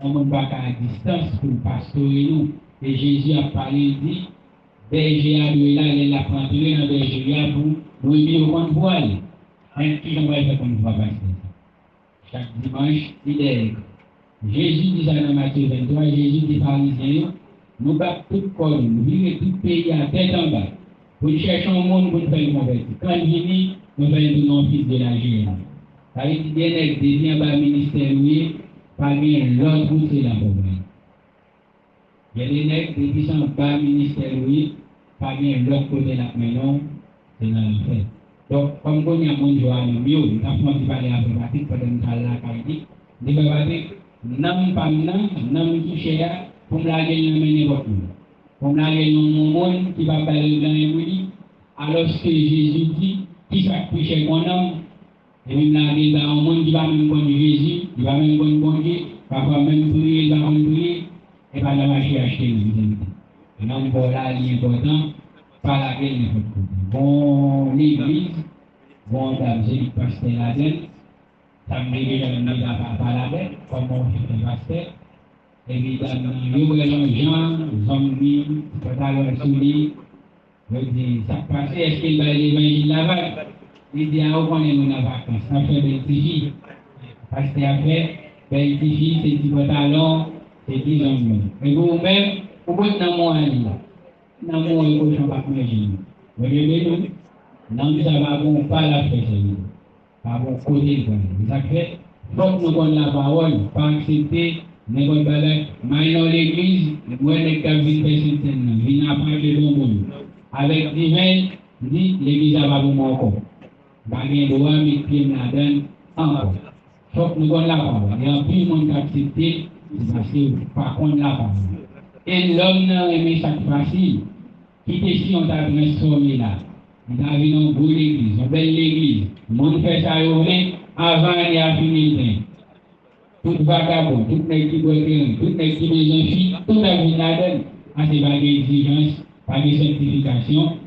On ne peut pas à distance pour pastorer nous. Et Jésus a parlé, il dit, berger à lui là, il a planté dans berger pour lui dire qu'on voit. Qui j'aimerais faire qu'on voit passer. Chaque dimanche, il est. Jésus dit ça dans Matthieu 23, Jésus dit pharisiens, nous battons tout corps, nous vivons tout pays à tête en bas. Pour chercher un monde pour nous faire convertir. Quand il vient, nous faisons un fils de la géante. Ça veut dire que des devient un ministère, oui, parmi l'autre, c'est la pauvreté. Il y a des nègres qui sont bas ministère, oui, parmi l'autre côté de la maison, c'est dans le fait. Donc, comme on y a mon joie, nous avons parlé avec la pratique, pour nous faire la qualité, nous avons dit, nam pam nam qui cher pour la gagner mener votre pour la gagner mon monde qui va parler dans les mouilles alors que Jésus dit qui s'appuie chez mon homme et même la gagner dans un monde qui va même bon Jésus il va même bon Dieu parfois même prier il va même prier et pas la marcher acheter les non pour là l'important pas la gagner bon l'église bon dame j'ai pasteur là-dedans ça me dit que je ne vais pas la bête, comme on fait pasteur. Évidemment, nous, les gens, zombies, pantalons souliers, je dis, ça passe, est-ce qu'il va l'évangile là-bas? Il dit, ah, on est dans la vacance, ça fait des petits filles. Pasteur a fait, des petits filles, c'est des pantalons, c'est des zombies. Et vous-même, vous pouvez dans mon ami, dans mon ami, vous ne pouvez pas imaginer. Vous voyez, nous, dans ça va, on pas la faire, à mon côté, ça fait, faut que nous connaissions la parole, pas accepter, nous connaissons pas maintenant l'église, nous avons des cas de personnes, il n'a pas de bon monde. Avec divin, dit l'église a pas bon encore. Pas de droit, mais pieds là-dedans, encore. Faut que nous connaissions la parole. Il y a plus de monde qui accepter, parce que par contre la parole. Et l'homme n'a aimé chaque facile, qui était si on t'a transformé là. Il a vu une bonne église, une belle église. Le monde fait ça avant il a fini le temps. Tout vagabond, tout les qui boivent, tout les qui maison filles, tout a vu là-dedans. À ces pas d'exigence, pas de sanctification.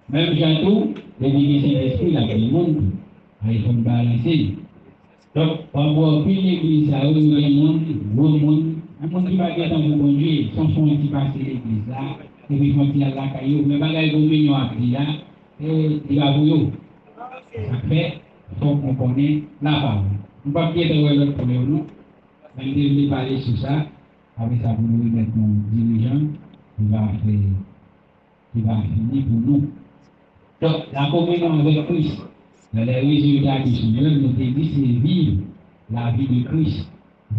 Même Jantou, les ministres d'esprit, là, le monde, il faut balancer. Donc, on voit plus l'église, ça, où le monde, un monde qui va dire dans vos conduits, sans fond qui passe l'église là. Et puis, quand il y a la caillou, mais bagage comme mignon à dire là, et il va vous. Ça fait, il faut qu'on connaisse la parole. On ne peut pas dire de l'autre pour nous, mais je vais parler sur ça, avec ça pour nous mettre mon dirigeant, qui va finir pour nous. Donc, la communion avec Christ, dans les résultats du Seigneur, nous avons dit c'est vivre la vie de Christ.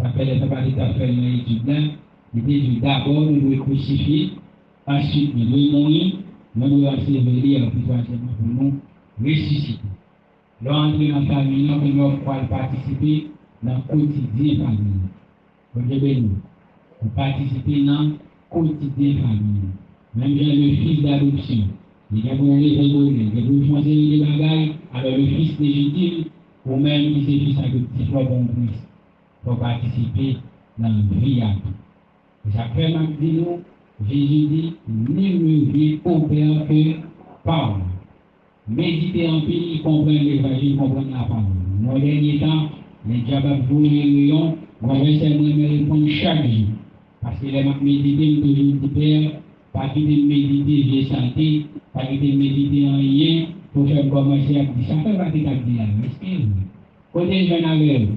Ça fait les pas tout à fait l'étude là, il dit d'abord nous devons crucifier. Ensuite, nous devons mourir, nous devons ensevelir, puis forcément pour nous ressusciter. L'entrée dans la famille, nous devons participer dans le quotidien famille. Regardez-nous, pour participer dans le quotidien famille. Même le fils d'adoption, il y a pour les évoluer, il y a pour changer les bagages, alors le fils légitime, ou même qui s'est fils adoptif, bon Christ, pour participer dans la vie. Et ça fait même dire nous, Jésus dit, ni mieux vivre au Père que parole. Méditer en pays, comprendre l'évangile, comprendre la parole. Dans les derniers temps, les diables vous réunions, on va essayer de me répondre chaque jour. Parce que les méditer, toujours du Père, pas quitter de méditer, j'ai santé, pas quitter de méditer en rien, pour faire commencer à dire, ça fait pas de dire, excusez-moi. Côté jeune avec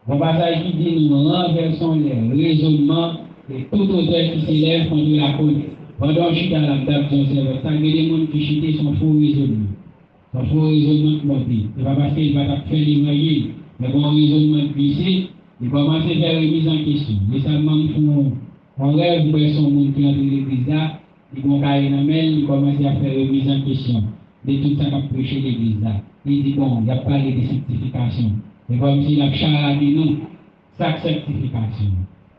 Bon passage qui dit nous renversons les raisonnements et tout auteur qui s'élève contre la cause. Pendant chute à la table de son cerveau, ça y a des gens qui chutent son faux raisonnement. Son faux raisonnement de monter. C'est pas parce qu'il va faire l'évangile, mais bon raisonnement de glisser, il commence à faire une mise en question. Les Allemands font un rêve pour son monde qui est dans l'église là, ils vont carrer la main, ils commencent à faire une mise en question de tout ça qu'a prêché l'église là. Il dit bon, il n'y a pas de sanctification. C'est comme si la chara dit non, sa sanctification.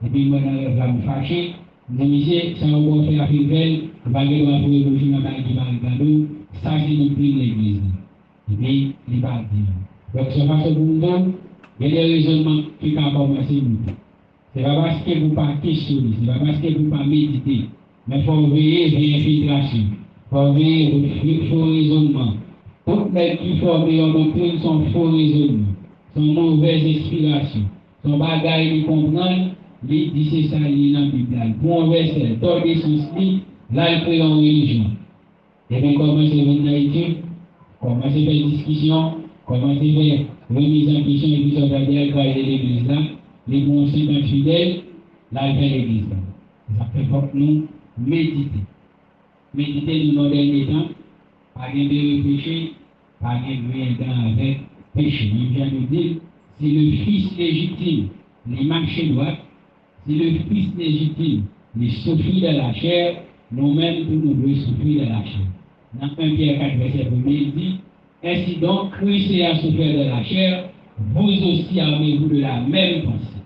Et puis moi, je vais me fâcher, je me dis, ça va faire la fivelle, je vais aller voir pour le bouger dans la qui va regarder, ça c'est le prix de l'église. Et puis, il va dire. Donc, ce façon pour nous, il y a des raisonnements qui ont commencé à nous. Ce n'est pas parce que vous ne pas questionner, ce n'est pas parce que vous ne pas méditer, mais il faut veiller vers l'infiltration, il faut veiller au faux raisonnement. Toutes les qui forment en doctrine sont faux raisonnements. Son mauvaise inspiration, son bagage il comprend, il dit c'est ça, il est dans la Bible. Pour un verset, torder son style, là il crée en religion. Et bien commencer à venir dans l'étude, commencer à faire une discussion, commencer à faire remise en question, et puis ça va dire quoi il est l'église là, les bons 50 fidèles, là il fait l'église là. Ça fait faut que nous méditer. Méditer nous dans les derniers temps, pas de réfléchir, pas de rien avec péché. Il vient nous dire, si le fils légitime, les marches droite, si le fils légitime, les souffrit de la chair, nous-mêmes, nous devons souffrir de la chair. Dans 1 Pierre 4, verset 1, il dit, ainsi donc, Christ a souffert de la chair, vous aussi armez-vous de la même pensée.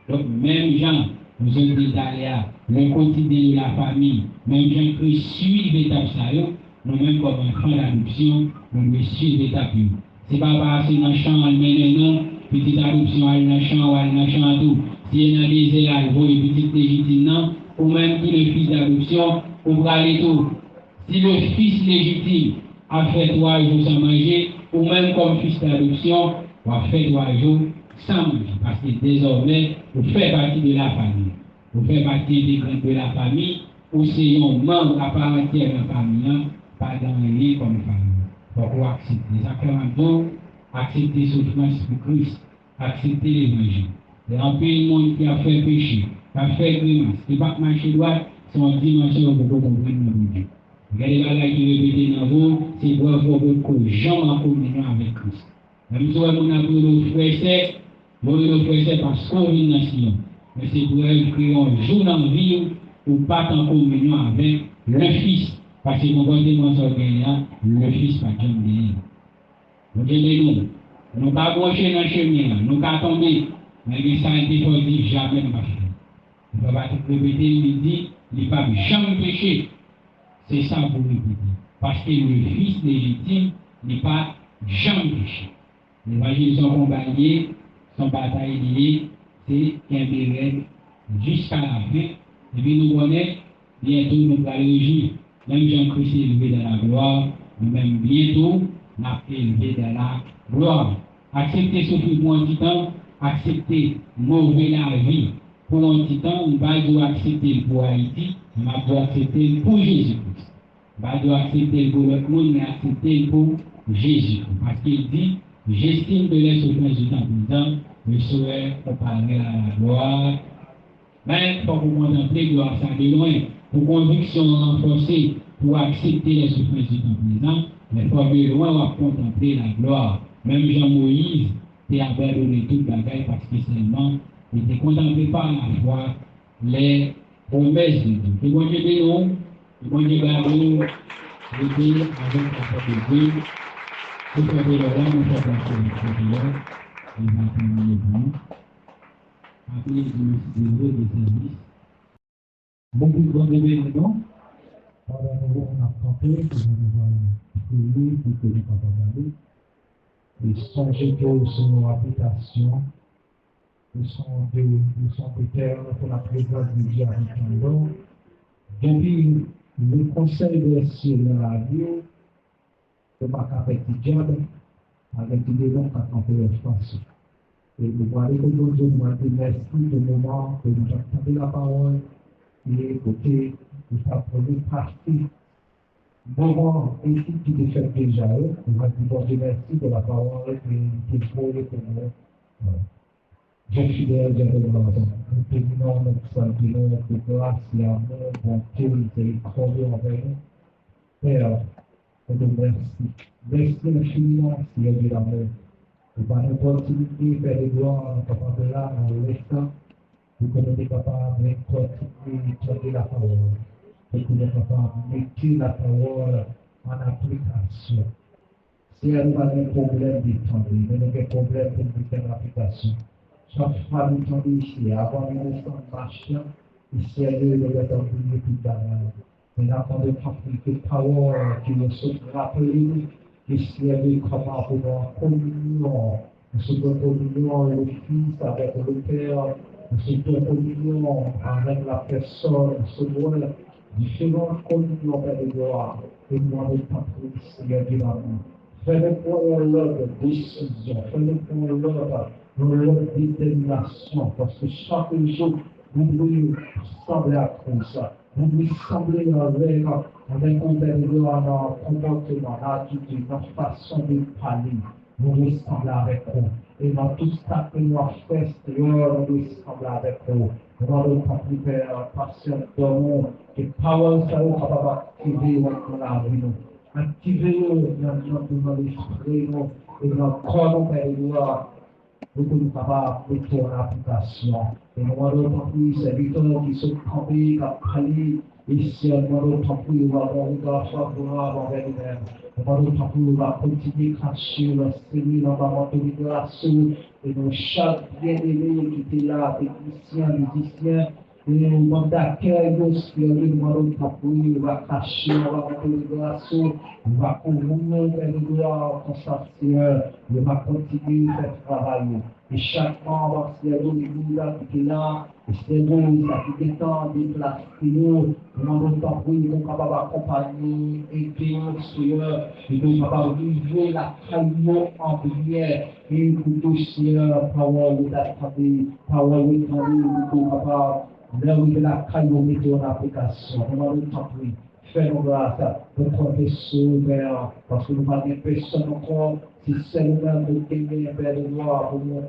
Donc, même Jean, nous sommes des aléas, le quotidien de la famille, même Jean-Christ suit l'étape ça, nous-mêmes comme enfants d'adoption, nous devons suivre l'étape. Ce n'est pas parce que dans le champ, on mène non, petite adoption, on dans le champ, on dans le champ, tout. Si on a des élèves, on est petite légitime, non, ou même qui le fils d'adoption, on va aller tout. Si le fils légitime a fait 3 jours sans manger, ou même comme fils d'adoption, on a fait 3 jours sans manger. Parce que désormais, vous faites partie de la famille. Vous faites partie intégrante de la famille, ou c'est un membre à part entière de la famille, pas dans les comme famille. Donc, on accepte les sacrements, accepter la souffrance pour Christ, accepter l'évangile. Il y a un peu de monde qui a fait péché, qui a fait grimace, qui n'a pas marché droit, son dimension pour comprendre le Dieu. Regardez les bagages qui répétent dans vous, c'est pour avoir beaucoup de gens en communion avec Christ. Même si on a pris le frère, le frère parce qu'on vit dans le Sion. Mais c'est pour créer un jour dans la vie où pas en communion avec le Fils. Parce que mon côté, le Fils pas de Dieu. Vous voyez, nous ne pas brancher dans le chemin, nous ne pas tomber. Mais ça a été dit jamais ne pas faire. Il ne va pas tout répéter, il dit, il ne va jamais pécher. C'est ça pour répéter. Parce que le Fils légitime n'est pas jamais péché. L'évangile, son combat lié, son bataille liée, c'est qu'un béret jusqu'à la fin. Et puis nous connaissons, bientôt nous allons réagir. Même Jean-Christ est élevé dans la gloire, nous-mêmes bientôt, nous sommes élevés dans la gloire. Accepter souffrir pour un petit temps, accepter mauvais la vie pour un petit temps, on va devoir accepter pour Haïti, on va devoir accepter pour Jésus-Christ. On va devoir accepter pour l'autre monde, mais accepter pour Jésus. Parce qu'il dit, j'estime que les souffrances du temps présent me seraient comparées à la gloire. Mais il faut que vous contemplez gloire ça de loin, pour conviction renforcée, pour accepter les souffrances du temps présent, mais il faut de loin pour contempler la gloire. Même Jean-Moïse a abandonné toute bagaille parce que seulement il était contemplé par la foi les promesses de Dieu. Et moi je dis non, et moi je dis nous, je dis avec la foi de Dieu, vous faites le rang, vous faites la foi de Dieu, et vous terminer vous. Après, je me suis de service. Beaucoup de grands événements. Pendant que on a campé, que nous avons prié, pour que nous pas regarder. Et songez que son habitation, nous sommes peut-être pour la présence de Dieu avec nous. Depuis le conseil de cieux dans la vie, de ma capacité diable, avec des noms qui ont fait l'espace. Et nous voyons que nous devons merci de moment que nous avons la parole, et côté, nous avons une partie. Moment ici qui est fait déjà, on va dire bon merci de la parole et qu'il faut pour nous. Je suis fidèle, Dieu de gloire. Nous terminons notre salutation de grâce et amour, bonté, miséricorde envers nous. Père, je te remercie. Merci infiniment, Seigneur de l'amour. Pour par l'opportunité, Père de gloire, nous sommes capables de là, dans l'instant, pour que nous soyons capables de continuer d'étudier la parole. Pour que nous soyons capables de mettre la parole en application. Si nous avons un problème d'étendre, nous avons un problème pour nous faire l'application. Chaque fois nous sommes ici, avant de nous marcher, ici, nous devons être oubliés tout d'abord. Nous avons de pratiquer parole qui nous sont rappelées, ici, nous comment pouvoir communion. Nous sommes en communion le Fils avec le Père, nous sommes en communion avec la personne, nous sommes différentes communions de gloire. Et nous avons pratiqué, Seigneur, de l'amour. Fais-le pour l'ordre de décision, fais-le pour l'ordre de détermination, parce que chaque jour, vous devez sembler à tout ça. Vous devez sembler avec un comportement, l'attitude, notre façon de parler. Vous devez sembler avec vous. Et dans tout ça que nous avons fait, nous devez sembler avec vous. Nous allons participer à patientement, que parole ça va capable d'activer dans la vie. Activez-le dans l'esprit et dans le corps de gloire pour que nous soyons capables de mettre en application. Et nous allons plus ces victoires qui sont campées, qui ont parlé, et si nous allons plus, nous allons regard favorable envers nous-mêmes. Nous allons plus, nous allons continuer à cracher, le Seigneur, dans la montée de grâce, et nous, chaque bien-aimé qui était là, technicien, musicien, et nous demandons d'accueil, nous allons plus, nous allons cracher, on va monter de grâce, on va couvrir vers le gloire, comme ça, Seigneur, on va continuer à faire travail. Et chaque membre, Seigneur, nous qui est là, et Seigneur, ça qui détend, déplacer nous, nous allons plus, nous sommes capables d'accompagner, aider, Seigneur, et nous sommes capables de vivre la caillou en prière, et nous, Seigneur, parole d'attendre, parole d'attendre, nous sommes capables de la caillou mettre en application. Nous allons plus. Fais-nous grâce de compter sur Père, parce que nous n'avons pas personne encore, si c'est nous-mêmes de t'aimer, Père de gloire, pour nous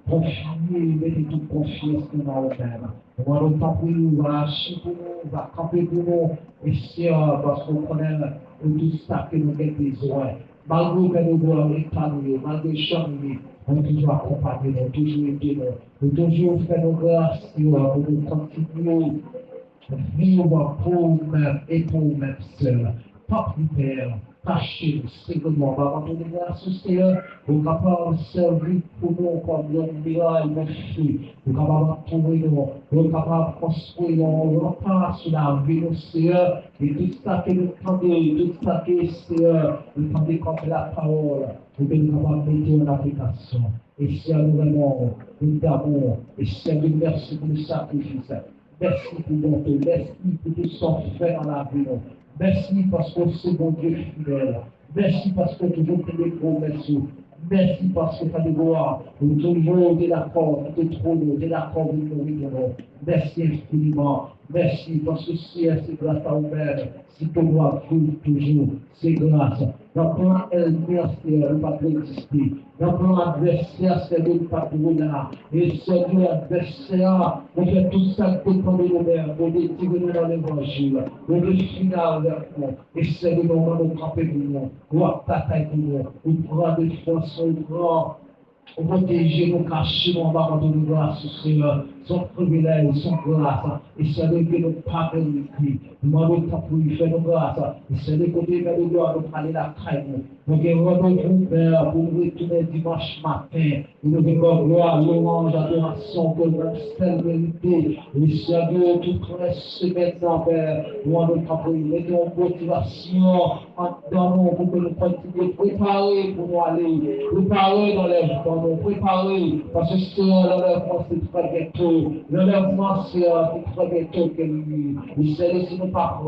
confier, mettre toute confiance dans nous-mêmes. Nous allons t'appuyer, nous allons lâcher pour nous, nous allons camper pour nous, et Seigneur, parce qu'on connaît tout ça que nous avons besoin. Malgré que nous devons épargner, malgré changer, nous toujours accompagner, nous toujours aider, nous toujours faire nos grâces, Seigneur, pour nous continuer. Vivre pour nous-mêmes et pour nous-mêmes seuls. Pas plus Père, cachez le Seigneur, va donner grâce au Seigneur, nous capables de servir pour nous comme un miracle, merci. Nous capables de trouver nous capables de construire un repas sur la vie du Seigneur, et tout ça que nous tendez, tout ça que Seigneur, nous tendez contre la parole, nous sommes capables de mettre en application. Et Seigneur, nous aimons, nous t'aimons, et Seigneur, merci pour le sacrifice. Merci pour bonté, merci pour tout ce qu'on fait dans la vie. Merci parce que c'est bon Dieu fidèle. Merci parce que toujours tu es gros, merci. Merci parce que tu as des gloires. Nous toujours tu d'accord, tu es trop beau, tu es d'accord de nous nourrir. Merci infiniment. Merci parce que c'est grâce à vous-même. Si tu dois vivre toujours, c'est grâce. Dans le plan ennemi, c'est ne pas exister. Dans le plan adversaire, c'est ne pas là. Et Seigneur, adversaire, on fait tout ça pour dépendre de nous-mêmes, pour détirer dans l'évangile, pour le final vers nous. Et Seigneur, on va nous camper pour nous, on va batailler pour nous, on prend des forces, on prend. On protéger nos cachets, on va rendre grâce au Seigneur, son privilège, son grâce, et c'est le que nous parlons de lui. Nous allons pour lui faire nos grâces, et c'est le côté de nous gloire, nous parler la caille. Nous devons nous Père pour nous retourner dimanche matin. Nous devons gloire, louange, adoration, que nous seule vérité. Et Seigneur, tout reste maintenant, Père. Nous allons pour lui, mettons en motivation dans nous pour que nous continuions préparer pour nous aller, préparer dans les nous préparer, parce que Seigneur, dans leur force, c'est très bientôt. l'enlèvement, c'est très bientôt que lui. Il s'est laissé nous pas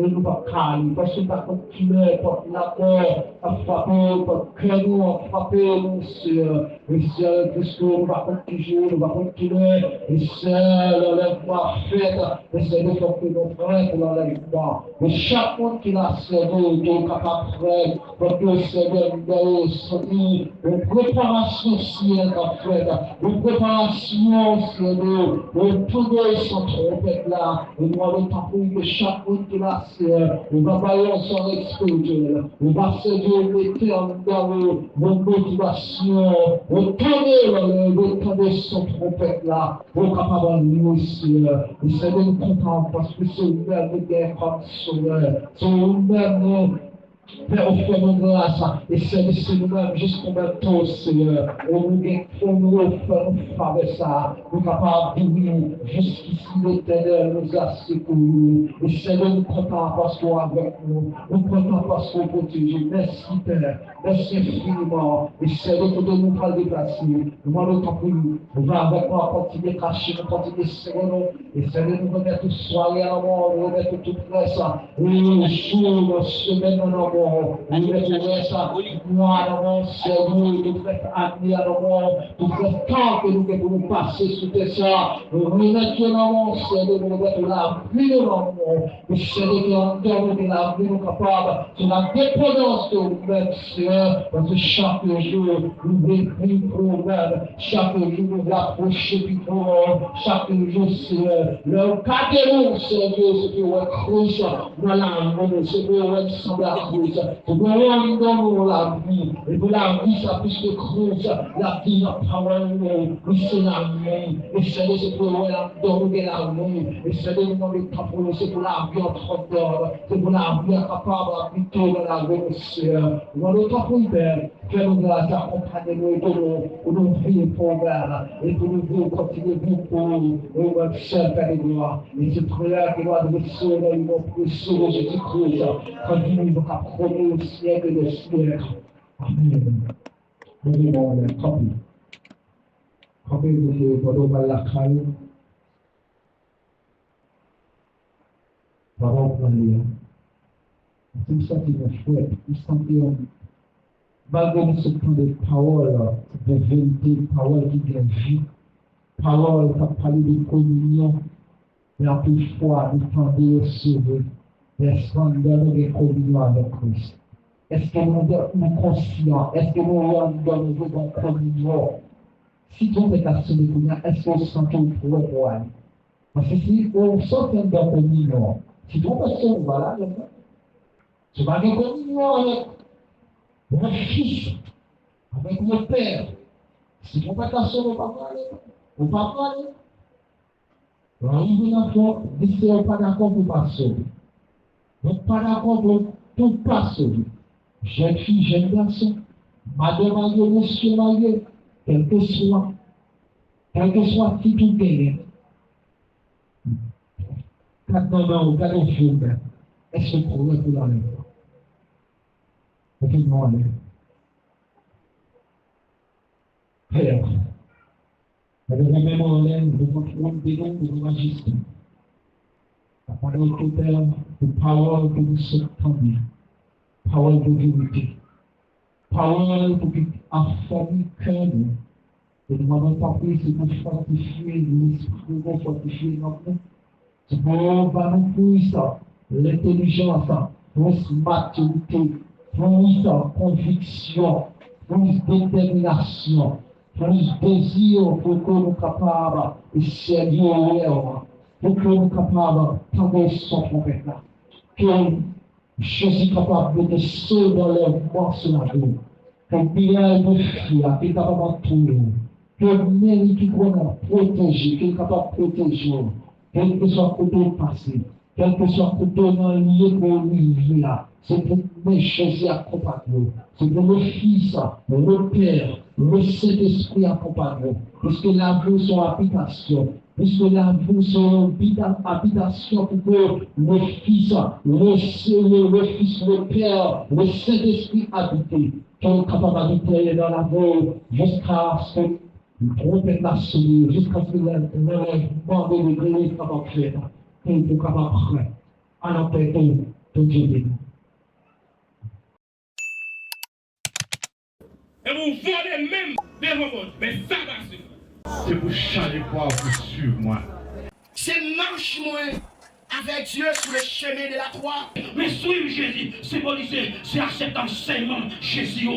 nous pas calme, parce que pas continuer, pas la peur, à frapper, pas que nous, à frapper, nous, c'est puisque nous va continuer, et c'est l'enlèvement fait, et c'est de faire que nos frères pour l'enlèvement. Mais chaque monde qui l'a servi, qui est capable de faire, pour que le Seigneur nous ait une préparation ciel qu'a faite, une préparation Seigneur, pour tous les sans trompette là, et nous allons t'appuyer que chaque monde qui l'a servi, on va bailler son spirituel, on va servir l'éternel dans nos motivations, on tourner le temps de son trompette là, pour capable de nous aussi, et Seigneur nous content parce que c'est vous-même qui est comme sauveur, c'est vous-même Père, offre nos grâces et service nous-mêmes jusqu'au temps, Seigneur. On nous offre nos faveurs, ça. Nous capables de vivre jusqu'ici, l'éternel nous a secourus. Et Seigneur, nous comptons parce qu'on est avec nous. Nous comptons parce qu'on protège. Merci, Père. Merci infiniment. Et Seigneur, que nous pas déplacer. Nous allons t'en prier. Nous allons avec nous continuer à cacher, nous continuer à serrer. Et Seigneur, nous remettons toute soirée à mort, nous remettons toute presse. Et jour, semaine en mort. Nous retrouvons ça, moi, dans mon cerveau, nous faisons amener à nous faisons tant que nous devons passer sous tes ça. Nous remettons dans mon cerveau, nous remettons la vie dans mon le Seigneur qui entend de la vie, nous capables, sur la dépendance de nous-mêmes, Seigneur, parce que chaque jour, nous écrivons pour nous-mêmes, chaque jour, nous approchons du trône, chaque jour, Seigneur, le cadre, Seigneur, ce qui est cruce dans l'amour, ce qui est semblé à cruce. Nous dans la vie, et pour la vie, ça plus que cruce, la vie n'a pas l'amour, c'est l'amour, et Seigneur, c'est pour nous donner l'amour, et Seigneur, nous demandons pour nous, c'est pour la vie en trotteur, c'est pour la vie capable d'habiter dans la vie, Seigneur. Nous demandons pour nous, Père, fais-nous grâce, accompagnez-nous et pour nous prier pour Père, et pour nous continuer à vivre pour nous, notre seul Père de gloire. Et cette prière qui doit nous sauver dans le nom précieux de Jésus-Christ, continue à promener au siècle des siècles. Amen. Nous avons la copie. Copie de Bodo Malakaï. Parole pour lire. C'est ça qui me fait. Il semble malgré ce temps de paroles, de vérité, paroles qui viennent vie, paroles qui parlent de communion, mais en plus fois, nous tendons à sauver. Est-ce qu'on donne des communions avec Christ? Est-ce que nous sommes conscients? Est-ce que nous donnons des communions? Si tu es à ce niveau, est-ce qu'on se sent pour aller? Parce que si on sort de communion, si tu es à ce niveau-là, tu vas avoir communion avec mon fils, avec mon père. Si tu ne pas ta soeur, on ne va pas aller. On ne va pas aller. Alors, il y a encore, dis on n'est pas d'accord pour pas sauver. On n'est pas d'accord pour pas sauver. Jeune fille, jeune garçon, madame mariée, monsieur marié, quel que soit qui tout gagne. Quatre moments, quatre jours, est-ce que vous pouvez pour l'enlever? Vous pouvez demander. Père, vous devez même en l'air, vous devez prendre des noms, vous devez ajuster. Après notre Père, de parole que nous sommes tendus, parole de vérité, parole pour qu'il affermisse le cœur nous. Et nous n'avons pas pris, c'est pour fortifier l'esprit, pour fortifier notre nous. C'est pour nous plus l'intelligence, plus maturité, plus conviction, plus détermination, plus désir pour que nous soyons capables de servir, pour que nous soyons capables de tendre son trompette là. Que je suis capable de sauver dans les morceaux de la vie. Que bien de fuir, qu'il est capable de trouver. Que même qui connaît protéger, qu'il est capable de protéger. Quel que soit le côté passé, quel que soit le côté dans le lieu pour lui là, c'est pour mes choses accompagner. C'est pour le Fils, le Père, le Saint-Esprit accompagner. Puisque la vie son habitation, puisque la vie son habitation pour que le Fils, le Père, le Saint-Esprit habiter, qui est capable d'habiter dans la vie jusqu'à ce que il trompette la souris jusqu'à ce que l'élève bande de grille capable de faire ça. Pour capable de faire. Alors, tout Dieu. Et vous volez même devant moi. Mais ça va suffire. C'est pour changer pour vous suivre moi. C'est marche moi avec Dieu sur le chemin de la croix. Mais suivre Jésus, c'est policer, c'est accepter enseignement Jésus.